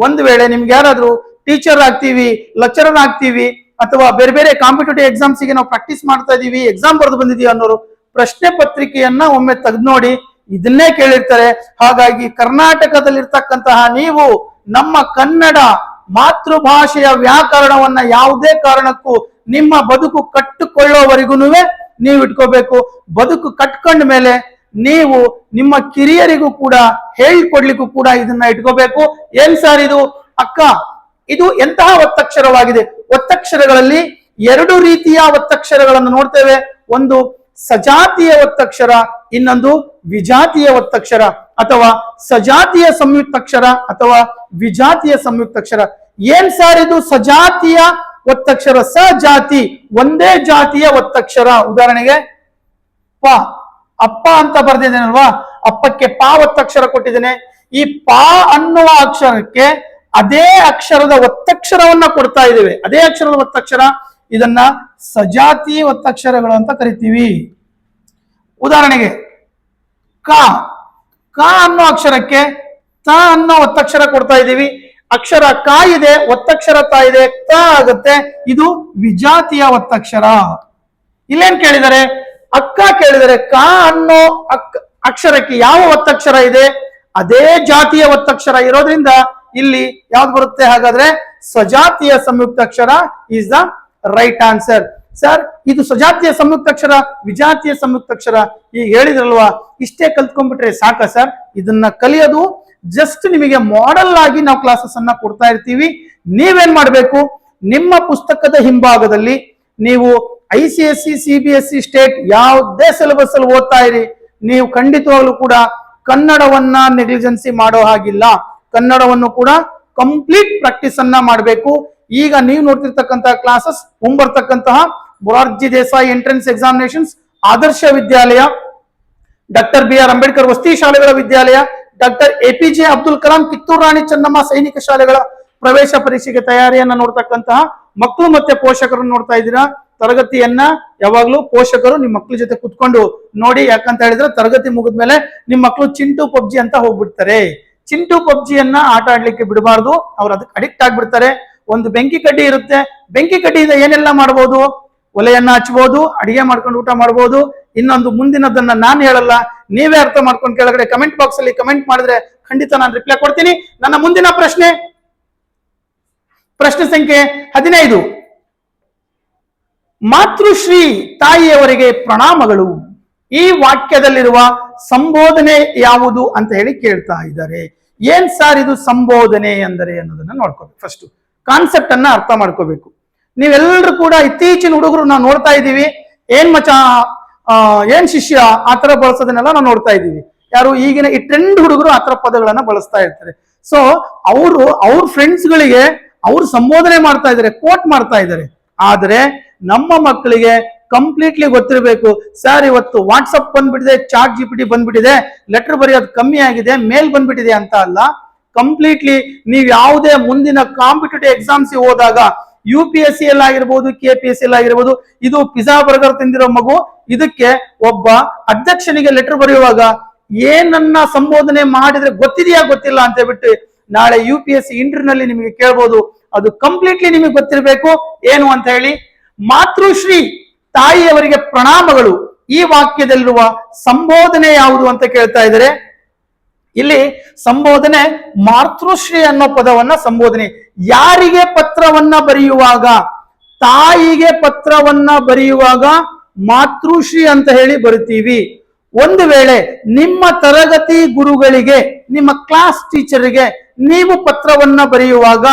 ಒಂದು ವೇಳೆ ನಿಮ್ಗೆ ಯಾರಾದ್ರೂ ಟೀಚರ್ ಆಗ್ತೀವಿ, ಲೆಕ್ಚರರ್ ಆಗ್ತೀವಿ, ಅಥವಾ ಬೇರೆ ಬೇರೆ ಕಾಂಪಿಟೇಟಿವ್ ಎಕ್ಸಾಮ್ಸ್ಗೆ ನಾವು ಪ್ರಾಕ್ಟೀಸ್ ಮಾಡ್ತಾ ಇದೀವಿ, ಎಕ್ಸಾಮ್ ಬರೆದು ಬಂದಿದೀವಿ ಅನ್ನೋರು ಪ್ರಶ್ನೆ ಪತ್ರಿಕೆಯನ್ನ ಒಮ್ಮೆ ತೆಗೆದು ನೋಡಿ, ಇದನ್ನೇ ಕೇಳಿರ್ತಾರೆ. ಹಾಗಾಗಿ ಕರ್ನಾಟಕದಲ್ಲಿರ್ತಕ್ಕಂತಹ ನೀವು ನಮ್ಮ ಕನ್ನಡ ಮಾತೃಭಾಷೆಯ ವ್ಯಾಕರಣವನ್ನ ಯಾವುದೇ ಕಾರಣಕ್ಕೂ ನಿಮ್ಮ ಬದುಕು ಕಟ್ಟಿಕೊಳ್ಳೋವರೆಗೂ ನೀವು ಇಟ್ಕೋಬೇಕು. ಬದುಕು ಕಟ್ಕೊಂಡ ಮೇಲೆ ನೀವು ನಿಮ್ಮ ಕಿರಿಯರಿಗೂ ಕೂಡ ಹೇಳ್ಕೊಡ್ಲಿಕ್ಕೂ ಕೂಡ ಇದನ್ನ ಇಟ್ಕೋಬೇಕು. ಏನ್ ಸರ್ ಇದು? ಅಕ್ಕ, ಇದು ಎಂತಹ ಒತ್ತಕ್ಷರವಾಗಿದೆ? ಒತ್ತಕ್ಷರಗಳಲ್ಲಿ ಎರಡು ರೀತಿಯ ಒತ್ತಕ್ಷರಗಳನ್ನು ನೋಡ್ತೇವೆ. ಒಂದು ಸಜಾತಿಯ ಒತ್ತಕ್ಷರ, ಇನ್ನೊಂದು ವಿಜಾತಿಯ ಒತ್ತಕ್ಷರ, ಅಥವಾ ಸಜಾತಿಯ ಸಂಯುಕ್ತಾಕ್ಷರ ಅಥವಾ ವಿಜಾತಿಯ ಸಂಯುಕ್ತಾಕ್ಷರ. ಏನ್ ಸರ್ ಇದು ಸಜಾತಿಯ ಒತ್ತಕ್ಷರ? ಸಜಾತಿ ಒಂದೇ ಜಾತಿಯ ಒತ್ತಕ್ಷರ. ಉದಾಹರಣೆಗೆ ಪ, ಅಪ್ಪ ಅಂತ ಬರ್ದಿದ್ದೇನಲ್ವಾ, ಅಪ್ಪಕ್ಕೆ ಪ ಒತ್ತಕ್ಷರ ಕೊಟ್ಟಿದ್ದೇನೆ. ಈ ಪ ಅನ್ನುವ ಅಕ್ಷರಕ್ಕೆ ಅದೇ ಅಕ್ಷರದ ಒತ್ತಕ್ಷರವನ್ನ ಕೊಡ್ತಾ ಇದ್ದೇವೆ, ಅದೇ ಅಕ್ಷರದ ಒತ್ತಕ್ಷರ. ಇದನ್ನ ಸಜಾತಿ ಒತ್ತಕ್ಷರಗಳು ಅಂತ ಕರಿತೀವಿ. ಉದಾಹರಣೆಗೆ ಕ, ಕ ಅನ್ನೋ ಅಕ್ಷರಕ್ಕೆ ತ ಅನ್ನೋ ಒತ್ತಕ್ಷರ ಕೊಡ್ತಾ ಇದ್ದೀವಿ. ಅಕ್ಷರ ಕ ಇದೆ, ಒತ್ತಕ್ಷರ ತ ಇದೆ, ತ ಆಗುತ್ತೆ. ಇದು ವಿಜಾತಿಯ ಒತ್ತಕ್ಷರ. ಇಲ್ಲೇನ್ ಕೇಳಿದರೆ? ಅಕ್ಕ ಕೇಳಿದರೆ ಕ ಅನ್ನೋ ಅಕ್ಷರಕ್ಕೆ ಯಾವ ಒತ್ತಕ್ಷರ ಇದೆ? ಅದೇ ಜಾತಿಯ ಒತ್ತಕ್ಷರ ಇರೋದ್ರಿಂದ ಇಲ್ಲಿ ಯಾವ್ದು ಬರುತ್ತೆ? ಹಾಗಾದ್ರೆ ಸಜಾತಿಯ ಸಂಯುಕ್ತಾಕ್ಷರ is the right answer. Sir, ಇದು ಸಜಾತಿಯ ಸಂಯುಕ್ತಾಕ್ಷರ, ವಿಜಾತಿಯ ಸಂಯುಕ್ತಾಕ್ಷರ ಈಗ ಹೇಳಿದ್ರಲ್ವಾ, ಇಷ್ಟೇ ಕಲ್ತ್ಕೊಂಡ್ಬಿಟ್ರೆ ಸಾಕ ಸರ್? ಇದನ್ನ ಕಲಿಯೋದು ಜಸ್ಟ್ ನಿಮಗೆ ಮಾಡೆಲ್ ಆಗಿ ನಾವು ಕ್ಲಾಸಸ್ ಅನ್ನ ಕೊಡ್ತಾ ಇರ್ತೀವಿ. ನೀವೇನ್ ಮಾಡ್ಬೇಕು? ನಿಮ್ಮ ಪುಸ್ತಕದ ಹಿಂಭಾಗದಲ್ಲಿ ನೀವು ICSE, CBSE, ಸ್ಟೇಟ್ ಯಾವುದೇ ಸಿಲೆಬಸ್ ಅಲ್ಲಿ ಓದ್ತಾ ಇರಿ, ನೀವು ಖಂಡಿತವಾಗ್ಲೂ ಕೂಡ ಕನ್ನಡವನ್ನ ನೆಗ್ಲಿಜೆನ್ಸಿ ಮಾಡೋ ಹಾಗಿಲ್ಲ. ಕನ್ನಡವನ್ನು ಕೂಡ ಕಂಪ್ಲೀಟ್ ಪ್ರಾಕ್ಟೀಸ್ ಅನ್ನ ಮಾಡಬೇಕು. ಈಗ ನೀವು ನೋಡ್ತಿರ್ತಕ್ಕಂತಹ ಕ್ಲಾಸಸ್ ಮುಂಬರ್ತಕ್ಕಂತಹ Morarji Desai entrance examinations, Adarsh Vidyalaya, doctor BR Ambedkar ವಸತಿ ಶಾಲೆಗಳ ವಿದ್ಯಾಲಯ, ಡಾಕ್ಟರ್ APJ ಅಬ್ದುಲ್ ಕಲಾಂ ಕಿತ್ತೂರು ರಾಣಿ ಚೆನ್ನಮ್ಮ ಸೈನಿಕ ಶಾಲೆಗಳ ಪ್ರವೇಶ ಪರೀಕ್ಷೆಗೆ ತಯಾರಿಯನ್ನ ನೋಡ್ತಕ್ಕಂತಹ ಮಕ್ಕಳು ಮತ್ತೆ ಪೋಷಕರನ್ನು ನೋಡ್ತಾ ಇದ್ದೀರಾ. ತರಗತಿಯನ್ನ ಯಾವಾಗ್ಲೂ ಪೋಷಕರು ನಿಮ್ಮ ಮಕ್ಕಳ ಜೊತೆ ಕುತ್ಕೊಂಡು ನೋಡಿ. ಯಾಕಂತ ಹೇಳಿದ್ರೆ ತರಗತಿ ಮುಗಿದ್ಮೇಲೆ ನಿಮ್ಮ ಮಕ್ಕಳು ಚಿಂಟು ಪಬ್ಜಿ ಅಂತ ಹೋಗ್ಬಿಡ್ತಾರೆ. ಚಿಂಟು ಪಬ್ಜಿಯನ್ನ ಆಟ ಆಡ್ಲಿಕ್ಕೆ ಬಿಡಬಾರ್ದು, ಅವ್ರು ಅದಕ್ಕೆ ಅಡಿಕ್ಟ್ ಆಗ್ಬಿಡ್ತಾರೆ. ಒಂದು ಬೆಂಕಿ ಕಡ್ಡಿ ಇರುತ್ತೆ, ಬೆಂಕಿ ಕಡ್ಡಿಯಿಂದ ಏನೆಲ್ಲ ಮಾಡಬಹುದು? ಒಲೆಯನ್ನ ಹಚ್ಬಹುದು, ಅಡಿಗೆ ಮಾಡ್ಕೊಂಡು ಊಟ ಮಾಡಬಹುದು. ಇನ್ನೊಂದು ಮುಂದಿನದನ್ನ ನಾನು ಹೇಳಲ್ಲ, ನೀವೇ ಅರ್ಥ ಮಾಡ್ಕೊಂಡು ಕೆಳಗಡೆ ಕಮೆಂಟ್ ಬಾಕ್ಸ್ ಅಲ್ಲಿ ಕಮೆಂಟ್ ಮಾಡಿದ್ರೆ ಖಂಡಿತ ನಾನು ರಿಪ್ಲೈ ಕೊಡ್ತೀನಿ. ನನ್ನ ಮುಂದಿನ ಪ್ರಶ್ನೆ ಸಂಖ್ಯೆ 15. ಮಾತೃಶ್ರೀ ತಾಯಿಯವರಿಗೆ ಪ್ರಣಾಮಗಳು. ಈ ವಾಕ್ಯದಲ್ಲಿರುವ ಸಂಬೋಧನೆ ಯಾವುದು ಅಂತ ಹೇಳಿ ಕೇಳ್ತಾ ಇದ್ದಾರೆ. ಏನ್ ಸಾರ್ ಇದು ಸಂಬೋಧನೆ ಅಂದರೆ ಅನ್ನೋದನ್ನ ನೋಡ್ಕೋಬೇಕು. ಫಸ್ಟ್ ಕಾನ್ಸೆಪ್ಟ್ ಅನ್ನ ಅರ್ಥ ಮಾಡ್ಕೋಬೇಕು. ನೀವೆಲ್ಲರೂ ಕೂಡ ಇತ್ತೀಚಿನ ಹುಡುಗರು ನಾವು ನೋಡ್ತಾ ಇದ್ದೀವಿ, ಏನ್ ಮಚ, ಏನ್ ಶಿಷ್ಯ, ಆತರ ಬಳಸೋದನ್ನೆಲ್ಲ ನಾವು ನೋಡ್ತಾ ಇದ್ದೀವಿ. ಯಾರು ಈಗಿನ ಈ ಟ್ರೆಂಡ್ ಹುಡುಗರು ಆತರ ಪದಗಳನ್ನ ಬಳಸ್ತಾ ಇರ್ತಾರೆ. ಸೊ ಅವ್ರ ಫ್ರೆಂಡ್ಸ್ ಗಳಿಗೆ ಅವ್ರು ಸಂಬೋಧನೆ ಮಾಡ್ತಾ ಇದ್ದಾರೆ, ಕೋಟ್ ಮಾಡ್ತಾ ಇದ್ದಾರೆ. ಆದ್ರೆ ನಮ್ಮ ಮಕ್ಕಳಿಗೆ ಕಂಪ್ಲೀಟ್ಲಿ ಗೊತ್ತಿರಬೇಕು, ಸರ್ ಇವತ್ತು ವಾಟ್ಸಪ್ ಬಂದ್ಬಿಟ್ಟಿದೆ, ಚಾಟ್ GPT ಬಂದ್ಬಿಟ್ಟಿದೆ, ಲೆಟರ್ ಬರೆಯೋದು ಕಮ್ಮಿ ಆಗಿದೆ, ಮೇಲ್ ಬಂದ್ಬಿಟ್ಟಿದೆ ಅಂತ ಅಲ್ಲ. ಕಂಪ್ಲೀಟ್ಲಿ ನೀವು ಯಾವುದೇ ಮುಂದಿನ ಕಾಂಪಿಟೇಟಿವ್ ಎಕ್ಸಾಮ್ಸ್ ಹೋದಾಗ UPSC ಆಗಿರ್ಬೋದು, KPSC ಆಗಿರ್ಬೋದು, ಇದು ಪಿಜ್ಜಾ ಬರ್ಗರ್ ತಿಂದಿರೋ ಮಗು, ಇದಕ್ಕೆ ಒಬ್ಬ ಅಧ್ಯಕ್ಷನಿಗೆ ಲೆಟರ್ ಬರೆಯುವಾಗ ಏನನ್ನ ಸಂಬೋಧನೆ ಮಾಡಿದ್ರೆ ಗೊತ್ತಿದೆಯಾ ಗೊತ್ತಿಲ್ಲ ಅಂತ ಹೇಳ್ಬಿಟ್ಟು ನಾಳೆ UPSC ಇಂಟರ್ನಲ್ಲಿ ನಿಮಗೆ ಕೇಳ್ಬೋದು. ಅದು ಕಂಪ್ಲೀಟ್ಲಿ ನಿಮಗೆ ಗೊತ್ತಿರಬೇಕು ಏನು ಅಂತ ಹೇಳಿ. ಮಾತೃಶ್ರೀ ತಾಯಿಯವರಿಗೆ ಪ್ರಣಾಮಗಳು, ಈ ವಾಕ್ಯದಲ್ಲಿರುವ ಸಂಬೋಧನೆ ಯಾವುದು ಅಂತ ಕೇಳ್ತಾ ಇದ್ದಾರೆ. ಇಲ್ಲಿ ಸಂಬೋಧನೆ ಮಾತೃಶ್ರೀ ಅನ್ನೋ ಪದವನ್ನ ಸಂಬೋಧನೆ. ಯಾರಿಗೆ ಪತ್ರವನ್ನ ಬರೆಯುವಾಗ, ತಾಯಿಗೆ ಪತ್ರವನ್ನ ಬರೆಯುವಾಗ ಮಾತೃಶ್ರೀ ಅಂತ ಹೇಳಿ ಬರುತ್ತೀವಿ. ಒಂದು ವೇಳೆ ನಿಮ್ಮ ತರಗತಿ ಗುರುಗಳಿಗೆ, ನಿಮ್ಮ ಕ್ಲಾಸ್ ಟೀಚರ್ಗೆ ನೀವು ಪತ್ರವನ್ನ ಬರೆಯುವಾಗ,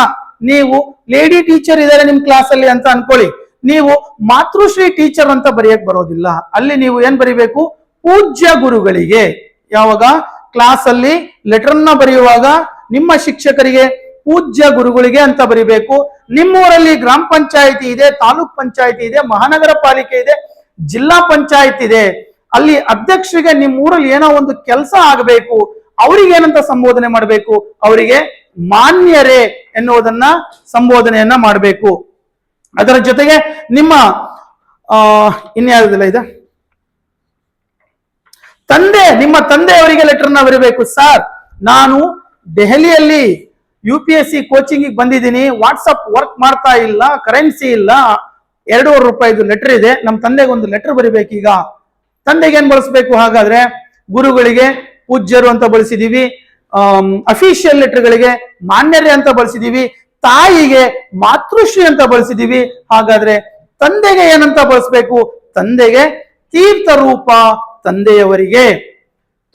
ನೀವು ಲೇಡಿ ಟೀಚರ್ ಇದ್ದಾರೆ ನಿಮ್ ಕ್ಲಾಸ್ ಅಲ್ಲಿ ಅಂತ ಅನ್ಕೊಳ್ಳಿ, ನೀವು ಮಾತೃಶ್ರೀ ಟೀಚರ್ ಅಂತ ಬರೆಯಕ್ ಬರೋದಿಲ್ಲ. ಅಲ್ಲಿ ನೀವು ಏನ್ ಬರಿಬೇಕು? ಪೂಜ್ಯ ಗುರುಗಳಿಗೆ. ಯಾವಾಗ ಕ್ಲಾಸ್ ಅಲ್ಲಿ ಲೆಟರ್ನ ಬರೆಯುವಾಗ ನಿಮ್ಮ ಶಿಕ್ಷಕರಿಗೆ ಪೂಜ್ಯ ಗುರುಗಳಿಗೆ ಅಂತ ಬರಿಬೇಕು. ನಿಮ್ಮೂರಲ್ಲಿ ಗ್ರಾಮ ಪಂಚಾಯಿತಿ ಇದೆ, ತಾಲೂಕ್ ಪಂಚಾಯಿತಿ ಇದೆ, ಮಹಾನಗರ ಪಾಲಿಕೆ ಇದೆ, ಜಿಲ್ಲಾ ಪಂಚಾಯತ್ ಇದೆ, ಅಲ್ಲಿ ಅಧ್ಯಕ್ಷರಿಗೆ ನಿಮ್ಮ ಊರಲ್ಲಿ ಏನೋ ಒಂದು ಕೆಲಸ ಆಗಬೇಕು, ಅವ್ರಿಗೆ ಏನಂತ ಸಂಬೋಧನೆ ಮಾಡಬೇಕು? ಅವರಿಗೆ ಮಾನ್ಯರೇ ಎನ್ನುವುದನ್ನ ಸಂಬೋಧನೆಯನ್ನ ಮಾಡಬೇಕು. ಅದರ ಜೊತೆಗೆ ನಿಮ್ಮ ಇನ್ಯಾವುದಿಲ್ಲ ಇದೆ, ನಿಮ್ಮ ತಂದೆಯವರಿಗೆ ಲೆಟರ್ನ ಬರೀಬೇಕು. ಸರ್ ನಾನು ದೆಹಲಿಯಲ್ಲಿ UPSC ಕೋಚಿಂಗ್ ಬಂದಿದ್ದೀನಿ, ವಾಟ್ಸಪ್ ವರ್ಕ್ ಮಾಡ್ತಾ ಇಲ್ಲ, ಕರೆನ್ಸಿ ಇಲ್ಲ, ₹2,500 ಲೆಟರ್ ಇದೆ, ನಮ್ಮ ತಂದೆಗೆ ಒಂದು ಲೆಟರ್ ಬರಿಬೇಕೀಗ. ತಂದೆಗೆ ಏನ್ ಬಳಸಬೇಕು? ಹಾಗಾದ್ರೆ ಗುರುಗಳಿಗೆ ಪೂಜ್ಯರು ಅಂತ ಬಳಸಿದೀವಿ, ಅಫಿಷಿಯಲ್ ಲೆಟರ್ಗಳಿಗೆ ಮಾನ್ಯರೇ ಅಂತ ಬಳಸಿದೀವಿ, ತಾಯಿಗೆ ಮಾತೃಶ್ರೀ ಅಂತ ಬಳಸಿದೀವಿ. ಹಾಗಾದ್ರೆ ತಂದೆಗೆ ಏನಂತ ಬಳಸಬೇಕು? ತಂದೆಗೆ ತೀರ್ಥ ರೂಪ ತಂದೆಯವರಿಗೆ.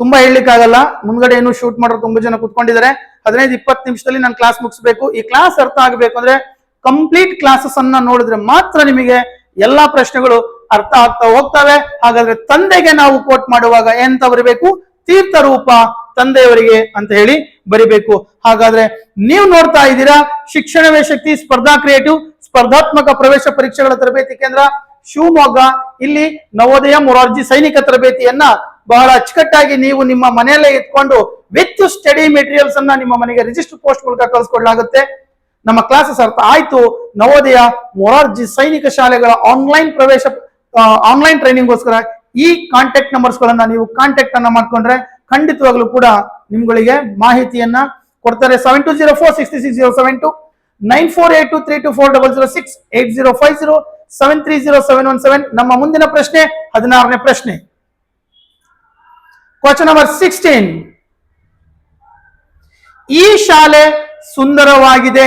ತುಂಬಾ ಹೇಳಲಿಕ್ಕಾಗಲ್ಲ, ಮುಂದ್ಗಡೆ ಏನು ಶೂಟ್ ಮಾಡೋರು ತುಂಬಾ ಜನ ಕುತ್ಕೊಂಡಿದ್ದಾರೆ. 15-20 ನಿಮಿಷದಲ್ಲಿ ನಾನು ಕ್ಲಾಸ್ ಮುಗಿಸ್ಬೇಕು. ಈ ಕ್ಲಾಸ್ ಅರ್ಥ ಆಗಬೇಕು ಅಂದ್ರೆ ಕಂಪ್ಲೀಟ್ ಕ್ಲಾಸಸ್ ಅನ್ನ ನೋಡಿದ್ರೆ ಮಾತ್ರ ನಿಮಗೆ ಎಲ್ಲಾ ಪ್ರಶ್ನೆಗಳು ಅರ್ಥ ಆಗ್ತಾ ಹೋಗ್ತವೆ. ಹಾಗಾದ್ರೆ ತಂದೆಗೆ ನಾವು ಕೋಟ್ ಮಾಡುವಾಗ ಎಂತ ಬರಿಬೇಕು? ತೀರ್ಥ ರೂಪ ತಂದೆಯವರಿಗೆ ಅಂತ ಹೇಳಿ ಬರಿಬೇಕು. ಹಾಗಾದ್ರೆ ನೀವು ನೋಡ್ತಾ ಇದ್ದೀರಾ ಶಿಕ್ಷಣವೇ ಶಕ್ತಿ ಸ್ಪರ್ಧಾ ಕ್ರಿಯೇಟಿವ್ ಸ್ಪರ್ಧಾತ್ಮಕ ಪ್ರವೇಶ ಪರೀಕ್ಷೆಗಳ ತರಬೇತಿ ಕೇಂದ್ರ ಶಿವಮೊಗ್ಗ. ಇಲ್ಲಿ ನವೋದಯ ಮೊರಾರ್ಜಿ ಸೈನಿಕ ತರಬೇತಿಯನ್ನ ಬಹಳ ಅಚ್ಚುಕಟ್ಟಾಗಿ ನೀವು ನಿಮ್ಮ ಮನೆಯಲ್ಲೇ ಇಟ್ಕೊಂಡು ವಿತ್ ಸ್ಟಡಿ ಮೆಟೀರಿಯಲ್ಸ್ ಅನ್ನ ನಿಮ್ಮ ಮನೆಗೆ ರಿಜಿಸ್ಟರ್ ಪೋಸ್ಟ್ ಮೂಲಕ ಕಳಿಸ್ಕೊಡ್ಲಾಗುತ್ತೆ. ನಮ್ಮ ಕ್ಲಾಸಸ್ ಅರ್ಥ ಆಯ್ತು, ನವೋದಯ ಮೊರಾರ್ಜಿ ಸೈನಿಕ ಶಾಲೆಗಳ ಆನ್ಲೈನ್ ಟ್ರೈನಿಂಗ್ಗೋಸ್ಕರ ಈ ಕಾಂಟ್ಯಾಕ್ಟ್ ನಂಬರ್ಸ್ ಗಳನ್ನ ನೀವು ಕಾಂಟ್ಯಾಕ್ಟ್ ಅನ್ನ ಮಾಡ್ಕೊಂಡ್ರೆ ಖಂಡಿತವಾಗ್ಲೂ ಕೂಡ ನಿಮ್ಗಳಿಗೆ ಮಾಹಿತಿಯನ್ನ ಕೊಡ್ತಾರೆ. 7204666072 9482324006 8050730717. ನಮ್ಮ ಮುಂದಿನ ಪ್ರಶ್ನೆ 16ನೇ ಪ್ರಶ್ನೆ. Question number 16. ಈ ಶಾಲೆ ಸುಂದರವಾಗಿದೆ,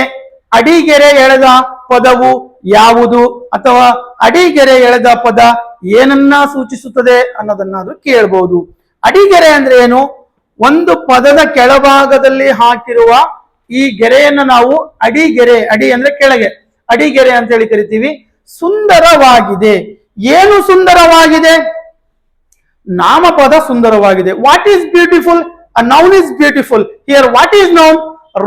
ಅಡಿಗೆರೆ ಎಳೆದ ಪದವು ಯಾವುದು? ಅಥವಾ ಅಡಿಗೆರೆ ಎಳೆದ ಪದ ಏನನ್ನ ಸೂಚಿಸುತ್ತದೆ ಅನ್ನೋದನ್ನಾದ್ರೂ ಕೇಳಬಹುದು. ಅಡಿಗೆರೆ ಅಂದ್ರೆ ಏನು? ಒಂದು ಪದದ ಕೆಳಭಾಗದಲ್ಲಿ ಹಾಕಿರುವ ಈ ಗೆರೆಯನ್ನ ನಾವು ಅಡಿಗೆರೆ, ಅಡಿ ಅಂದ್ರೆ ಕೆಳಗೆ, ಅಡಿಗೆರೆ ಅಂತ ಹೇಳಿ ಕರಿತೀವಿ. ಸುಂದರವಾಗಿದೆ, ಏನು ಸುಂದರವಾಗಿದೆ? ನಾಮಪದ ಸುಂದರವಾಗಿದೆ. What is beautiful? A noun is beautiful. Here what is noun?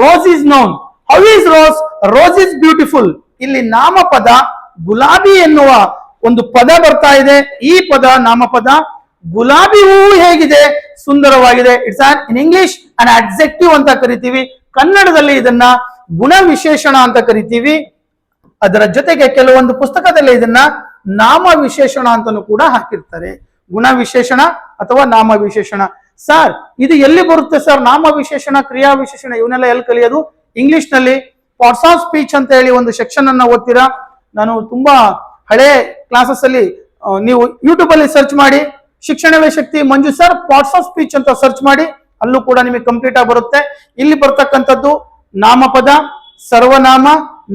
Rose is noun. How is rose? Rose is beautiful. ಇಲ್ಲಿ ನಾಮಪದ ಗುಲಾಬಿ ಎನ್ನುವ ಒಂದು ಪದ ಬರ್ತಾ ಇದೆ. ಈ ಪದ ನಾಮಪದ ಗುಲಾಬಿ ಹೂವು ಹೇಗಿದೆ? ಸುಂದರವಾಗಿದೆ. It's in English an adjective ಅಂತ ಕರಿತೀವಿ. ಕನ್ನಡದಲ್ಲಿ ಇದನ್ನ ಗುಣ ವಿಶೇಷಣ ಅಂತ ಕರಿತೀವಿ. ಅದರ ಜೊತೆಗೆ ಕೆಲವೊಂದು ಪುಸ್ತಕದಲ್ಲಿ ಇದನ್ನ ನಾಮ ವಿಶೇಷಣ ಅಂತಾನೂ ಕೂಡ ಹಾಕಿರ್ತಾರೆ. ಗುಣ ವಿಶೇಷಣ ಅಥವಾ ನಾಮ ವಿಶೇಷಣ. ಸರ್ ಇದು ಎಲ್ಲಿ ಬರುತ್ತೆ ಸರ್? ನಾಮ ವಿಶೇಷಣ, ಕ್ರಿಯಾ ವಿಶೇಷಣ ಇವನ್ನೆಲ್ಲ ಎಲ್ಲಿ ಕಲಿಯೋದು? ಇಂಗ್ಲಿಷ್ ನಲ್ಲಿ ಪಾರ್ಟ್ಸ್ ಆಫ್ ಸ್ಪೀಚ್ ಅಂತ ಹೇಳಿ ಒಂದು ಸೆಕ್ಷನ್ ಅನ್ನ ಓದ್ತೀರಾ. ನಾನು ತುಂಬಾ ಹಳೆ ಕ್ಲಾಸಸ್ ಅಲ್ಲಿ ನೀವು ಯೂಟ್ಯೂಬ್ ಅಲ್ಲಿ ಸರ್ಚ್ ಮಾಡಿ ಶಿಕ್ಷಣವೇ ಶಕ್ತಿ ಮಂಜು ಸರ್ ಪಾರ್ಟ್ಸ್ ಆಫ್ ಸ್ಪೀಚ್ ಅಂತ ಸರ್ಚ್ ಮಾಡಿ, ಅಲ್ಲೂ ಕೂಡ ನಿಮಗೆ ಕಂಪ್ಲೀಟ್ ಆಗಿ ಬರುತ್ತೆ. ಇಲ್ಲಿ ಬರ್ತಕ್ಕಂಥದ್ದು ನಾಮಪದ, ಸರ್ವನಾಮ,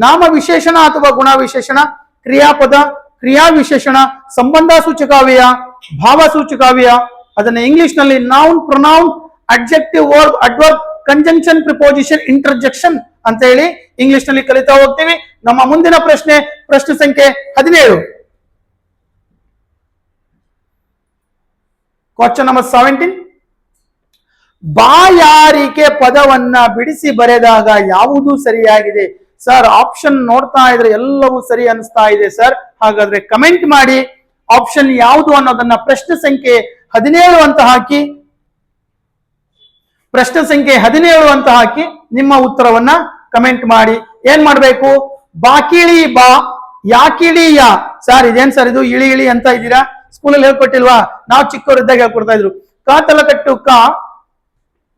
ನಾಮ ವಿಶೇಷಣ ಅಥವಾ ಗುಣ ವಿಶೇಷಣ, ಕ್ರಿಯಾಪದ, ಕ್ರಿಯಾ ವಿಶೇಷಣ, ಸಂಬಂಧ ಸೂಚಕಾವ್ಯಯ, ಭಾವ ಸೂಚಕಾವ್ಯಯ. ಅದನ್ನ ಇಂಗ್ಲಿಷ್ ನಲ್ಲಿ noun, pronoun, adjective, verb, adverb, conjunction, preposition, interjection ಅಂತ ಹೇಳಿ ಇಂಗ್ಲಿಷ್ ನಲ್ಲಿ ಕಲಿತಾ ಹೋಗ್ತೀವಿ. ನಮ್ಮ ಮುಂದಿನ ಪ್ರಶ್ನೆ ಸಂಖ್ಯೆ 17. Question number 17. ಬಾಯಾರಿಕೆ ಪದವನ್ನ ಬಿಡಿಸಿ ಬರೆದಾಗ ಯಾವುದು ಸರಿಯಾಗಿದೆ? ಸರ್ ಆಪ್ಷನ್ ನೋಡ್ತಾ ಇದ್ರೆ ಎಲ್ಲವೂ ಸರಿ ಅನಿಸ್ತಾ ಇದೆ ಸರ್. ಹಾಗಾದ್ರೆ ಕಮೆಂಟ್ ಮಾಡಿ ಆಪ್ಷನ್ ಯಾವುದು ಅನ್ನೋದನ್ನ ಪ್ರಶ್ನೆ ಸಂಖ್ಯೆ 17 ಅಂತ ಹಾಕಿ, ಪ್ರಶ್ನೆ ಸಂಖ್ಯೆ 17 ಅಂತ ಹಾಕಿ ನಿಮ್ಮ ಉತ್ತರವನ್ನ ಕಮೆಂಟ್ ಮಾಡಿ. ಏನ್ ಮಾಡ್ಬೇಕು? ಬಾಕಿಳಿ ಬಾ, ಯಾಕಿಳಿ ಯಾ. ಸರ್ ಇದೇನ್ ಸರ್ ಇದು ಇಳಿ ಇಳಿ ಅಂತ ಇದ್ದೀರಾ? ಸ್ಕೂಲಲ್ಲಿ ಹೇಳ್ಕೊಟ್ಟಿಲ್ವಾ? ನಾವು ಚಿಕ್ಕವರಿದ್ದಾಗ ಹೇಳ್ಕೊಡ್ತಾ ಇದ್ರು. ಕಾ ತಲಕಟ್ಟು ಕಾ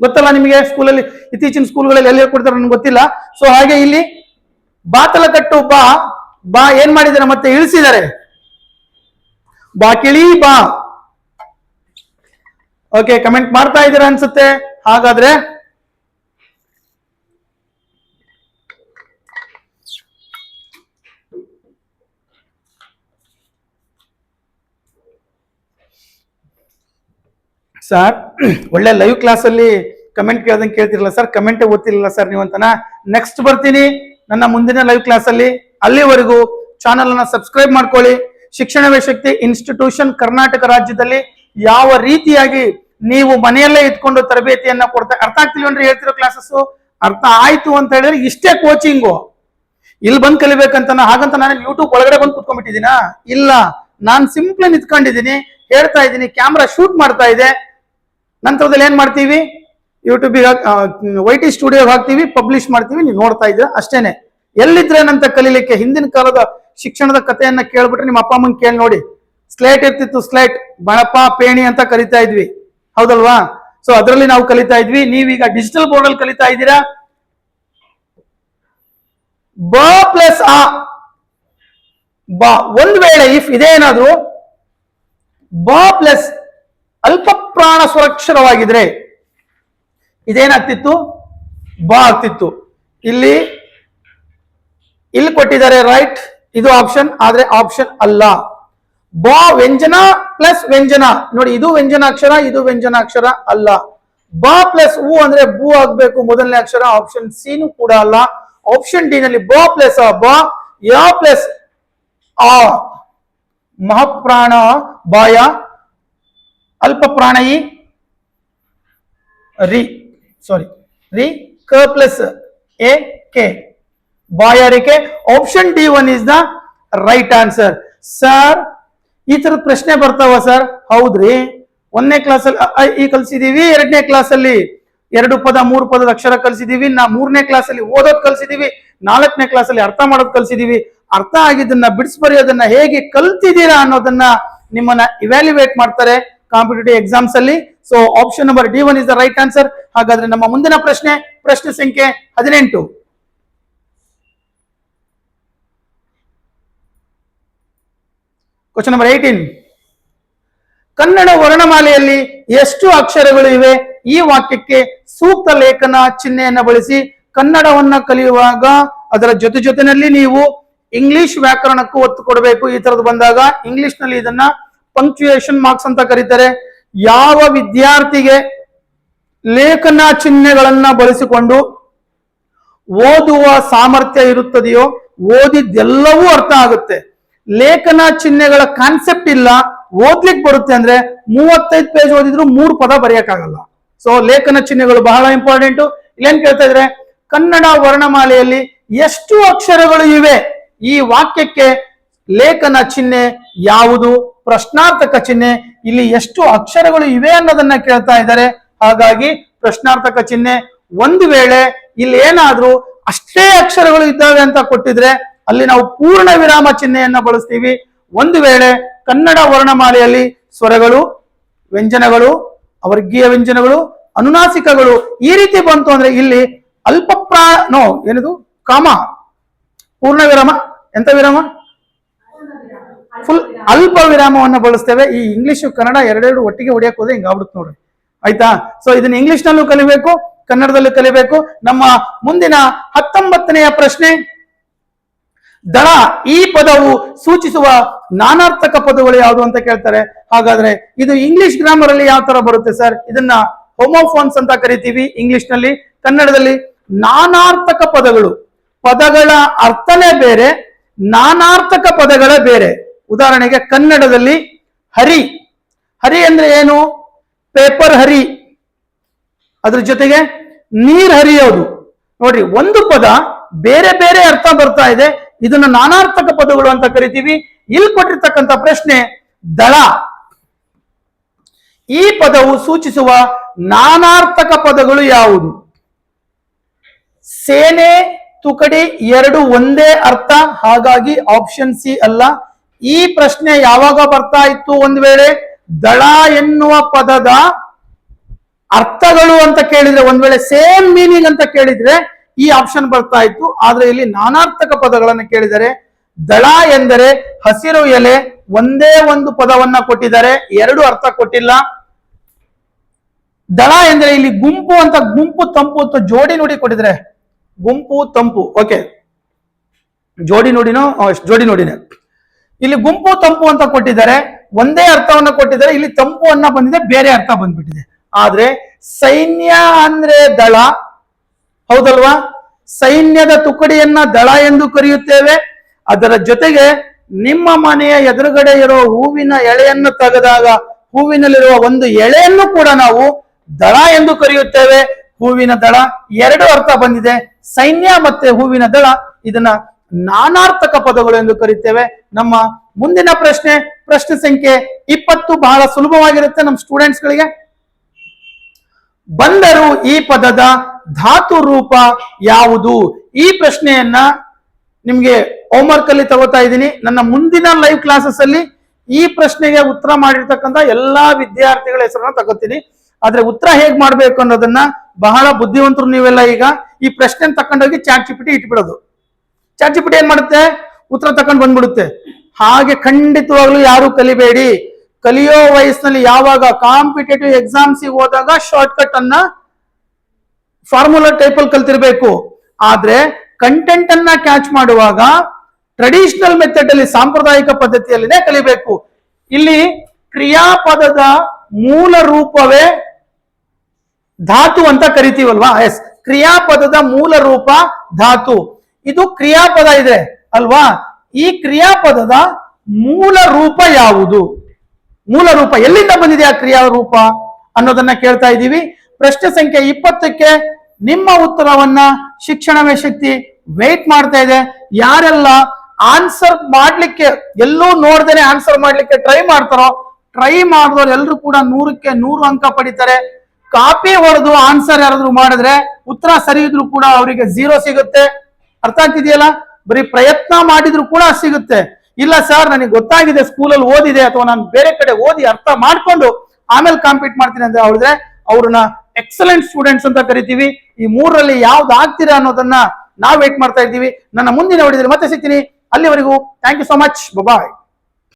ಗೊತ್ತಲ್ಲ ನಿಮಗೆ? ಸ್ಕೂಲಲ್ಲಿ ಇತ್ತೀಚಿನ ಸ್ಕೂಲ್ಗಳಲ್ಲಿ ಎಲ್ಲಿ ಹೇಳ್ಕೊಡ್ತಾರೆ ನನ್ಗೆ ಗೊತ್ತಿಲ್ಲ. ಸೊ ಹಾಗೆ ಇಲ್ಲಿ ಬಾ ತಲಕಟ್ಟು ಬಾ, ಬಾ ಏನ್ ಮಾಡಿದಾರೆ ಮತ್ತೆ ಇಳಿಸಿದ್ದಾರೆ, ಬಾಕಿಳಿ ಬಾ. ಓಕೆ, ಕಮೆಂಟ್ ಮಾಡ್ತಾ ಇದ್ದೀರಾ ಅನ್ಸುತ್ತೆ. ಹಾಗಾದ್ರೆ ಸರ್ ಒಳ್ಳೆ ಲೈವ್ ಕ್ಲಾಸ್ ಅಲ್ಲಿ ಕಮೆಂಟ್ ಕೇಳ್ದಂಗೆ ಕೇಳ್ತಿರಲ್ಲ ಸರ್, ಕಮೆಂಟ್ ಓದ್ತಿರಲಿಲ್ಲ ಸರ್ ನೀವು ಅಂತನಾ? ನೆಕ್ಸ್ಟ್ ಬರ್ತೀನಿ ನನ್ನ ಮುಂದಿನ ಲೈವ್ ಕ್ಲಾಸ್ ಅಲ್ಲಿ. ಅಲ್ಲಿವರೆಗೂ ಚಾನಲ್ ಅನ್ನ ಸಬ್ಸ್ಕ್ರೈಬ್ ಮಾಡ್ಕೊಳ್ಳಿ. ಶಿಕ್ಷಣವೇ ಶಕ್ತಿ ಇನ್ಸ್ಟಿಟ್ಯೂಷನ್ ಕರ್ನಾಟಕ ರಾಜ್ಯದಲ್ಲಿ ಯಾವ ರೀತಿಯಾಗಿ ನೀವು ಮನೆಯಲ್ಲೇ ಇಟ್ಕೊಂಡು ತರಬೇತಿಯನ್ನ ಕೊಡ್ತಾ, ಅರ್ಥ ಆಗ್ತಿಲ್ವೇನ್ರಿ ಹೇಳ್ತಿರೋ ಕ್ಲಾಸಸ್? ಅರ್ಥ ಆಯ್ತು ಅಂತ ಹೇಳಿದ್ರೆ ಇಷ್ಟೇ ಕೋಚಿಂಗು, ಇಲ್ಲಿ ಬಂದು ಕಲಿಬೇಕಂತ ಹಾಗಂತ ನಾನು ಯೂಟ್ಯೂಬ್ ಒಳಗಡೆ ಬಂದು ಕುತ್ಕೊಂಡ್ಬಿಟ್ಟಿದ್ದೀನಾ? ಇಲ್ಲ, ನಾನು ಸಿಂಪ್ಲಿ ನಿಂತ್ಕೊಂಡಿದ್ದೀನಿ, ಹೇಳ್ತಾ ಇದ್ದೀನಿ, ಕ್ಯಾಮ್ರಾ ಶೂಟ್ ಮಾಡ್ತಾ ಇದೆ. ನಂತರದಲ್ಲಿ ಏನ್ ಮಾಡ್ತೀವಿ? ಯೂಟ್ಯೂಬಿಗೆ YT ಸ್ಟುಡಿಯೋಗೆ ಹಾಕ್ತೀವಿ, ಪಬ್ಲಿಷ್ ಮಾಡ್ತೀವಿ, ನೀವು ನೋಡ್ತಾ ಇದ್ದೀರಾ ಅಷ್ಟೇನೆ. ಎಲ್ಲಿದ್ರೇನಂತ ಕಲೀಲಿಕ್ಕೆ? ಹಿಂದಿನ ಕಾಲದ ಶಿಕ್ಷಣದ ಕಥೆಯನ್ನ ಕೇಳ್ಬಿಟ್ರೆ ನಿಮ್ಮ ಅಪ್ಪ ಅಮ್ಮಂಗೆ ಕೇಳಿ ನೋಡಿ. ಸ್ಲೇಟ್ ಇರ್ತಿತ್ತು, ಸ್ಲೇಟ್, ಬಣಪ ಪೇಣಿ ಅಂತ ಕರಿತಾ ಇದ್ವಿ, ಹೌದಲ್ವಾ? ಸೊ ಅದರಲ್ಲಿ ನಾವು ಕಲಿತಾ ಇದ್ವಿ. ನೀವೀಗ ಡಿಜಿಟಲ್ ಬೋರ್ಡ್ ಅಲ್ಲಿ ಕಲಿತಾ ಇದ್ದೀರಾ. ಬ ಪ್ಲಸ್ ಆ ಬ, ಒಂದ್ ವೇಳೆ ಇಫ್ ಇದೇನಾದ್ರೂ ಬ ಪ್ಲಸ್ ಅಲ್ಪ ಪ್ರಾಣ ಸ್ವರಕ್ಷರವಾಗಿದ್ರೆ ಇದೇನಾಗ್ತಿತ್ತು, ಬ ಆಗ್ತಿತ್ತು. ಇಲ್ಲಿ ಕೊಟ್ಟಿದ್ದಾರೆ ರೈಟ್, ಇದು ಆಪ್ಷನ್, ಆದ್ರೆ ಆಪ್ಷನ್ ಅಲ್ಲ. ಬ ವ್ಯಂಜನ ಪ್ಲಸ್ ವ್ಯಂಜನ, ನೋಡಿ ಇದು ವ್ಯಂಜನಾಕ್ಷರ, ಇದು ವ್ಯಂಜನಾಕ್ಷರ ಅಲ್ಲ. ಬ ಪ್ಲಸ್ ಉ ಅಂದ್ರೆ ಬೂ ಆಗ್ಬೇಕು ಮೊದಲನೇ ಅಕ್ಷರ, ಆಪ್ಷನ್ ಸಿ ನೂ ಕೂಡ ಅಲ್ಲ. ಆಪ್ಷನ್ ಡಿ ನಲ್ಲಿ ಬ ಪ್ಲಸ್ ಅ ಬ, ಯ ಪ್ಲಸ್ ಆ ಮಹಾಪ್ರಾಣ ಬಾಯ, ಅಲ್ಪ ಪ್ರಾಣಯಿ ರಿ, ಸಾರಿ ರಿ, ಕ ಪ್ಲಸ್ ಎ ಕೆ, ಬಾಯಾರಿಕೆ. Option D one is the right answer. Sir ಈ ತರದ ಪ್ರಶ್ನೆ ಬರ್ತಾವ ಸರ್? ಹೌದ್ರಿ, ಒಂದನೇ ಕ್ಲಾಸಲ್ಲಿ ಈ ಕಲ್ಸಿದೀವಿ, ಎರಡನೇ ಕ್ಲಾಸಲ್ಲಿ 2 ಪದ 3 ಪದದ ಅಕ್ಷರ ಕಲ್ಸಿದೀವಿ, ಮೂರನೇ ಕ್ಲಾಸಲ್ಲಿ ಓದೋದ್ ಕಲ್ಸಿದೀವಿ, 4ನೇ ಕ್ಲಾಸಲ್ಲಿ ಅರ್ಥ ಮಾಡೋದ್ ಕಲ್ಸಿದೀವಿ. ಅರ್ಥ ಆಗಿದ್ದನ್ನ ಬಿಡಿಸಿ ಬರೆಯೋದನ್ನ ಹೇಗೆ ಕಲ್ತಿದ್ದೀರಾ ಅನ್ನೋದನ್ನ ನಿಮ್ಮನ್ನ ಇವ್ಯಾಲ್ಯುವೇಟ್ ಮಾಡ್ತಾರೆ ಕಾಂಪಿಟೇಟಿವ್ ಎಕ್ಸಾಮ್ಸ್ ಅಲ್ಲಿ. So option number D one is the right answer. ಹಾಗಾದ್ರೆ ನಮ್ಮ ಮುಂದಿನ ಪ್ರಶ್ನೆ ಸಂಖ್ಯೆ 18. Question number 18. ಕನ್ನಡ ವರ್ಣಮಾಲೆಯಲ್ಲಿ ಎಷ್ಟು ಅಕ್ಷರಗಳು ಇವೆ? ಈ ವಾಕ್ಯಕ್ಕೆ ಸೂಕ್ತ ಲೇಖನ ಚಿಹ್ನೆಯನ್ನ ಬಳಸಿ. ಕನ್ನಡವನ್ನ ಕಲಿಯುವಾಗ ಅದರ ಜೊತೆನಲ್ಲಿ ನೀವು ಇಂಗ್ಲಿಷ್ ವ್ಯಾಕರಣಕ್ಕೂ ಒತ್ತು ಕೊಡಬೇಕು. ಈ ತರದ್ದು ಬಂದಾಗ ಇಂಗ್ಲಿಷ್ ನಲ್ಲಿ ಇದನ್ನ ಪಂಕ್ಚುಯೇಷನ್ ಮಾರ್ಕ್ಸ್ ಅಂತ ಕರೀತಾರೆ. ಯಾವ ವಿದ್ಯಾರ್ಥಿಗೆ ಲೇಖನ ಚಿಹ್ನೆಗಳನ್ನ ಬಳಸಿಕೊಂಡು ಓದುವ ಸಾಮರ್ಥ್ಯ ಇರುತ್ತದೆಯೋ ಓದಿದ್ದೆಲ್ಲವೂ ಅರ್ಥ ಆಗುತ್ತೆ. ಲೇಖನ ಚಿಹ್ನೆಗಳ ಕಾನ್ಸೆಪ್ಟ್ ಇಲ್ಲ, ಓದ್ಲಿಕ್ಕೆ ಬರುತ್ತೆ ಅಂದ್ರೆ 35 ಪೇಜ್ ಓದಿದ್ರು 3 ಪದ ಬರೆಯಕ್ಕಾಗಲ್ಲ. ಸೊ ಲೇಖನ ಚಿಹ್ನೆಗಳು ಬಹಳ ಇಂಪಾರ್ಟೆಂಟ್. ಇಲ್ಲೇನ್ ಕೇಳ್ತಾ ಇದ್ರೆ, ಕನ್ನಡ ವರ್ಣಮಾಲೆಯಲ್ಲಿ ಎಷ್ಟು ಅಕ್ಷರಗಳು ಇವೆ? ಈ ವಾಕ್ಯಕ್ಕೆ ಲೇಖನ ಚಿಹ್ನೆ ಯಾವುದು? ಪ್ರಶ್ನಾರ್ಥಕ ಚಿಹ್ನೆ. ಇಲ್ಲಿ ಎಷ್ಟು ಅಕ್ಷರಗಳು ಇವೆ ಅನ್ನೋದನ್ನ ಕೇಳ್ತಾ ಇದ್ದಾರೆ. ಹಾಗಾಗಿ ಪ್ರಶ್ನಾರ್ಥಕ ಚಿಹ್ನೆ. ಒಂದು ವೇಳೆ ಇಲ್ಲಿ ಏನಾದ್ರೂ ಅಷ್ಟೇ ಅಕ್ಷರಗಳು ಇದ್ದಾವೆ ಅಂತ ಕೊಟ್ಟಿದ್ರೆ ಅಲ್ಲಿ ನಾವು ಪೂರ್ಣ ವಿರಾಮ ಚಿಹ್ನೆಯನ್ನ ಬಳಸ್ತೀವಿ. ಒಂದು ವೇಳೆ ಕನ್ನಡ ವರ್ಣಮಾಲೆಯಲ್ಲಿ ಸ್ವರಗಳು, ವ್ಯಂಜನಗಳು, ಅವರ್ಗೀಯ ವ್ಯಂಜನಗಳು, ಅನುನಾಸಿಕಗಳು ಈ ರೀತಿ ಬಂತು ಅಂದ್ರೆ ಇಲ್ಲಿ ಏನದು ಕಾಮ, ಪೂರ್ಣ ವಿರಾಮ, ಎಂತ ವಿರಾಮ, ಫುಲ್ ಅಲ್ಪ ವಿರಾಮವನ್ನು ಬಳಸ್ತೇವೆ. ಈ ಇಂಗ್ಲಿಷ್ ಕನ್ನಡ ಎರಡೆರಡು ಒಟ್ಟಿಗೆ ಹೊಡೆಯಕ್ಕೆ ಹೋದ್ರೆ ಹಿಂಗ ಆಗ್ಬಿಡುತ್ತೆ ನೋಡ್ರಿ, ಆಯ್ತಾ? ಸೊ ಇದನ್ನ ಇಂಗ್ಲಿಷ್ ನಲ್ಲೂ ಕಲಿಬೇಕು, ಕನ್ನಡದಲ್ಲೂ ಕಲಿಬೇಕು. ನಮ್ಮ ಮುಂದಿನ 19ನೆಯ ಪ್ರಶ್ನೆ, ದಳ ಈ ಪದವು ಸೂಚಿಸುವ ನಾನಾರ್ಥಕ ಪದಗಳು ಯಾವುದು ಅಂತ ಕೇಳ್ತಾರೆ. ಹಾಗಾದ್ರೆ ಇದು ಇಂಗ್ಲಿಷ್ ಗ್ರಾಮರ್ ಅಲ್ಲಿ ಯಾವ ತರ ಬರುತ್ತೆ ಸರ್? ಇದನ್ನ ಹೋಮೋಫೋನ್ಸ್ ಅಂತ ಕರಿತೀವಿ ಇಂಗ್ಲಿಷ್ ನಲ್ಲಿ. ಕನ್ನಡದಲ್ಲಿ ನಾನಾರ್ಥಕ ಪದಗಳು, ಪದಗಳ ಅರ್ಥನೇ ಬೇರೆ, ನಾನಾರ್ಥಕ ಪದಗಳೇ ಬೇರೆ. ಉದಾಹರಣೆಗೆ ಕನ್ನಡದಲ್ಲಿ ಹರಿ, ಹರಿ ಅಂದ್ರೆ ಏನು? ಪೇಪರ್ ಹರಿ, ಅದ್ರ ಜೊತೆಗೆ ನೀರ್ ಹರಿಯೋದು. ನೋಡ್ರಿ, ಒಂದು ಪದ ಬೇರೆ ಬೇರೆ ಅರ್ಥ ಬರ್ತಾ ಇದೆ, ಇದನ್ನ ನಾನಾರ್ಥಕ ಪದಗಳು ಅಂತ ಕರಿತೀವಿ. ಇಲ್ಲಿ ಕೊಟ್ಟಿರ್ತಕ್ಕಂಥ ಪ್ರಶ್ನೆ, ದಳ ಈ ಪದವು ಸೂಚಿಸುವ ನಾನಾರ್ಥಕ ಪದಗಳು ಯಾವುದು? ಸೇನೆ, ತುಕಡಿ ಎರಡು ಒಂದೇ ಅರ್ಥ, ಹಾಗಾಗಿ ಆಪ್ಷನ್ ಸಿ ಅಲ್ಲ. ಈ ಪ್ರಶ್ನೆ ಯಾವಾಗ ಬರ್ತಾ ಇತ್ತು? ಒಂದು ವೇಳೆ ದಳ ಎನ್ನುವ ಪದದ ಅರ್ಥಗಳು ಅಂತ ಕೇಳಿದ್ರೆ, ಒಂದ್ ವೇಳೆ ಸೇಮ್ ಮೀನಿಂಗ್ ಅಂತ ಕೇಳಿದ್ರೆ ಈ ಆಪ್ಷನ್ ಬರ್ತಾ ಇತ್ತು. ಆದ್ರೆ ಇಲ್ಲಿ ನಾನಾರ್ಥಕ ಪದಗಳನ್ನು ಕೇಳಿದರೆ, ದಳ ಎಂದರೆ ಹಸಿರು ಎಲೆ, ಒಂದೇ ಒಂದು ಪದವನ್ನ ಕೊಟ್ಟಿದ್ದಾರೆ, ಎರಡು ಅರ್ಥ ಕೊಟ್ಟಿಲ್ಲ. ದಳ ಎಂದರೆ ಇಲ್ಲಿ ಗುಂಪು ಅಂತ, ಗುಂಪು ತಂಪು ಅಂತ ಜೋಡಿ ನುಡಿ ಕೊಟ್ಟಿದ್ರೆ, ಗುಂಪು ತಂಪು, ಓಕೆ, ಜೋಡಿ ನುಡಿನೋ ಜೋಡಿ ನುಡಿನೇ. ಇಲ್ಲಿ ಗುಂಪು ತಂಪು ಅಂತ ಕೊಟ್ಟಿದ್ದಾರೆ, ಒಂದೇ ಅರ್ಥವನ್ನ ಕೊಟ್ಟಿದ್ದಾರೆ. ಇಲ್ಲಿ ತಂಪು ಅನ್ನ ಬಂದಿದೆ, ಬೇರೆ ಅರ್ಥ ಬಂದ್ಬಿಟ್ಟಿದೆ. ಆದ್ರೆ ಸೈನ್ಯ ಅಂದ್ರೆ ದಳ, ಹೌದಲ್ವಾ? ಸೈನ್ಯದ ತುಕಡಿಯನ್ನ ದಳ ಎಂದು ಕರೆಯುತ್ತೇವೆ. ಅದರ ಜೊತೆಗೆ ನಿಮ್ಮ ಮನೆಯ ಎದುರುಗಡೆ ಇರೋ ಹೂವಿನ ಎಳೆಯನ್ನು ತೆಗೆದಾಗ ಹೂವಿನಲ್ಲಿರುವ ಒಂದು ಎಳೆಯನ್ನು ಕೂಡ ನಾವು ದಳ ಎಂದು ಕರೆಯುತ್ತೇವೆ. ಹೂವಿನ ದಳ, ಎರಡು ಅರ್ಥ ಬಂದಿದೆ, ಸೈನ್ಯ ಮತ್ತೆ ಹೂವಿನ ದಳ. ಇದನ್ನ ನಾನಾರ್ಥಕ ಪದಗಳು ಎಂದು ಕರೀತೇವೆ. ನಮ್ಮ ಮುಂದಿನ ಪ್ರಶ್ನೆ ಸಂಖ್ಯೆ 20, ಬಹಳ ಸುಲಭವಾಗಿರುತ್ತೆ ನಮ್ಮ ಸ್ಟೂಡೆಂಟ್ಸ್ ಗಳಿಗೆ. ಬಂದರು ಈ ಪದದ ಧಾತು ರೂಪ ಯಾವುದು? ಈ ಪ್ರಶ್ನೆಯನ್ನ ನಿಮ್ಗೆ ಹೋಮ್ವರ್ಕ್ ಅಲ್ಲಿ ತಗೋತಾ ಇದ್ದೀನಿ. ನನ್ನ ಮುಂದಿನ ಲೈವ್ ಕ್ಲಾಸಸ್ ಅಲ್ಲಿ ಈ ಪ್ರಶ್ನೆಗೆ ಉತ್ತರ ಮಾಡಿರ್ತಕ್ಕಂಥ ಎಲ್ಲಾ ವಿದ್ಯಾರ್ಥಿಗಳ ಹೆಸರನ್ನ ತಗೋತೀನಿ. ಆದ್ರೆ ಉತ್ತರ ಹೇಗ್ ಮಾಡ್ಬೇಕು ಅನ್ನೋದನ್ನ ಬಹಳ ಬುದ್ಧಿವಂತರು ನೀವೆಲ್ಲ ಈಗ ಈ ಪ್ರಶ್ನೆ ತಕೊಂಡೋಗಿ ಚಾಟ್ ಜಿಪಿಟಿ ಇಟ್ಬಿಡೋದು. ಚಾಟ್ ಜಿಪಿಟಿ ಏನ್ ಮಾಡುತ್ತೆ, ಉತ್ತರ ತಕೊಂಡ್ ಬಂದ್ಬಿಡುತ್ತೆ. ಹಾಗೆ ಖಂಡಿತವಾಗ್ಲೂ ಯಾರು ಕಲಿಬೇಡಿ. ಕಲಿಯೋ ವಯಸ್ಸಿನಲ್ಲಿ ಯಾವಾಗ ಕಾಂಪಿಟೇಟಿವ್ ಎಕ್ಸಾಮ್ಸ್ ಹೋದಾಗ ಶಾರ್ಟ್ ಕಟ್ ಅನ್ನ ಫಾರ್ಮುಲಾ ಟೈಪ್ ಅಲ್ಲಿ ಕಲ್ತಿರ್ಬೇಕು. ಆದ್ರೆ ಕಂಟೆಂಟ್ ಅನ್ನ ಕ್ಯಾಚ್ ಮಾಡುವಾಗ ಟ್ರೆಡಿಷನಲ್ ಮೆಥಡ್ ಅಲ್ಲಿ, ಸಾಂಪ್ರದಾಯಿಕ ಪದ್ಧತಿಯಲ್ಲಿನೇ ಕಲಿಬೇಕು. ಇಲ್ಲಿ ಕ್ರಿಯಾಪದದ ಮೂಲ ರೂಪವೇ ಧಾತು ಅಂತ ಕರಿತೀವಲ್ವಾ? ಎಸ್, ಕ್ರಿಯಾಪದದ ಮೂಲ ರೂಪ ಧಾತು. ಇದು ಕ್ರಿಯಾಪದ ಇದೆ ಅಲ್ವಾ? ಈ ಕ್ರಿಯಾಪದದ ಮೂಲ ರೂಪ ಯಾವುದು? ಮೂಲ ರೂಪ ಎಲ್ಲಿಂದ ಬಂದಿದೆ ಆ ಕ್ರಿಯಾ ರೂಪ ಅನ್ನೋದನ್ನ ಕೇಳ್ತಾ ಇದ್ದೀವಿ. ಪ್ರಶ್ನೆ ಸಂಖ್ಯೆ 20ಕ್ಕೆ ನಿಮ್ಮ ಉತ್ತರವನ್ನ ಶಿಕ್ಷಣವೇ ಶಕ್ತಿ ವೇಟ್ ಮಾಡ್ತಾ ಇದೆ. ಯಾರೆಲ್ಲ ಆನ್ಸರ್ ಮಾಡ್ಲಿಕ್ಕೆ, ಎಲ್ಲೂ ನೋಡ್ದೇನೆ ಆನ್ಸರ್ ಮಾಡ್ಲಿಕ್ಕೆ ಟ್ರೈ ಮಾಡ್ತಾರೋ, ಟ್ರೈ ಮಾಡಿದವ್ರು ಎಲ್ಲರೂ ಕೂಡ 100ಕ್ಕೆ 100 ಅಂಕ ಪಡಿತಾರೆ. ಕಾಪಿ ಹೊಡೆದು ಆನ್ಸರ್ ಯಾರಾದ್ರೂ ಮಾಡಿದ್ರೆ, ಉತ್ತರ ಸರಿ ಇದ್ರು ಕೂಡ ಅವರಿಗೆ 0 ಸಿಗುತ್ತೆ. ಅರ್ಥ ಆಗ್ತಿದೆಯಲ್ಲ? ಬರೀ ಪ್ರಯತ್ನ ಮಾಡಿದ್ರು ಕೂಡ ಸಿಗುತ್ತೆ. ಇಲ್ಲ ಸರ್, ನನಗೆ ಗೊತ್ತಾಗಿದೆ, ಸ್ಕೂಲಲ್ಲಿ ಓದಿದೆ ಅಥವಾ ನಾನು ಬೇರೆ ಕಡೆ ಓದಿ ಅರ್ಥ ಮಾಡ್ಕೊಂಡು ಆಮೇಲೆ ಕಾಂಪೀಟ್ ಮಾಡ್ತೀನಿ ಅಂತ ಹೇಳಿದ್ರೆ ಅವ್ರನ್ನ ಎಕ್ಸಲೆಂಟ್ ಸ್ಟೂಡೆಂಟ್ಸ್ ಅಂತ ಕರಿತೀವಿ. ಈ 3ರಲ್ಲಿ ಯಾವ್ದು ಆಗ್ತೀರಾ ಅನ್ನೋದನ್ನ ನಾವು ವೇಟ್ ಮಾಡ್ತಾ ಇದ್ದೀವಿ. ನನ್ನ ಮುಂದಿನ ವಿಡಿಯೋದಲ್ಲಿ ಮತ್ತೆ ಸಿಗ್ತೀನಿ. ಅಲ್ಲಿವರೆಗೂ thank you so much. Bye.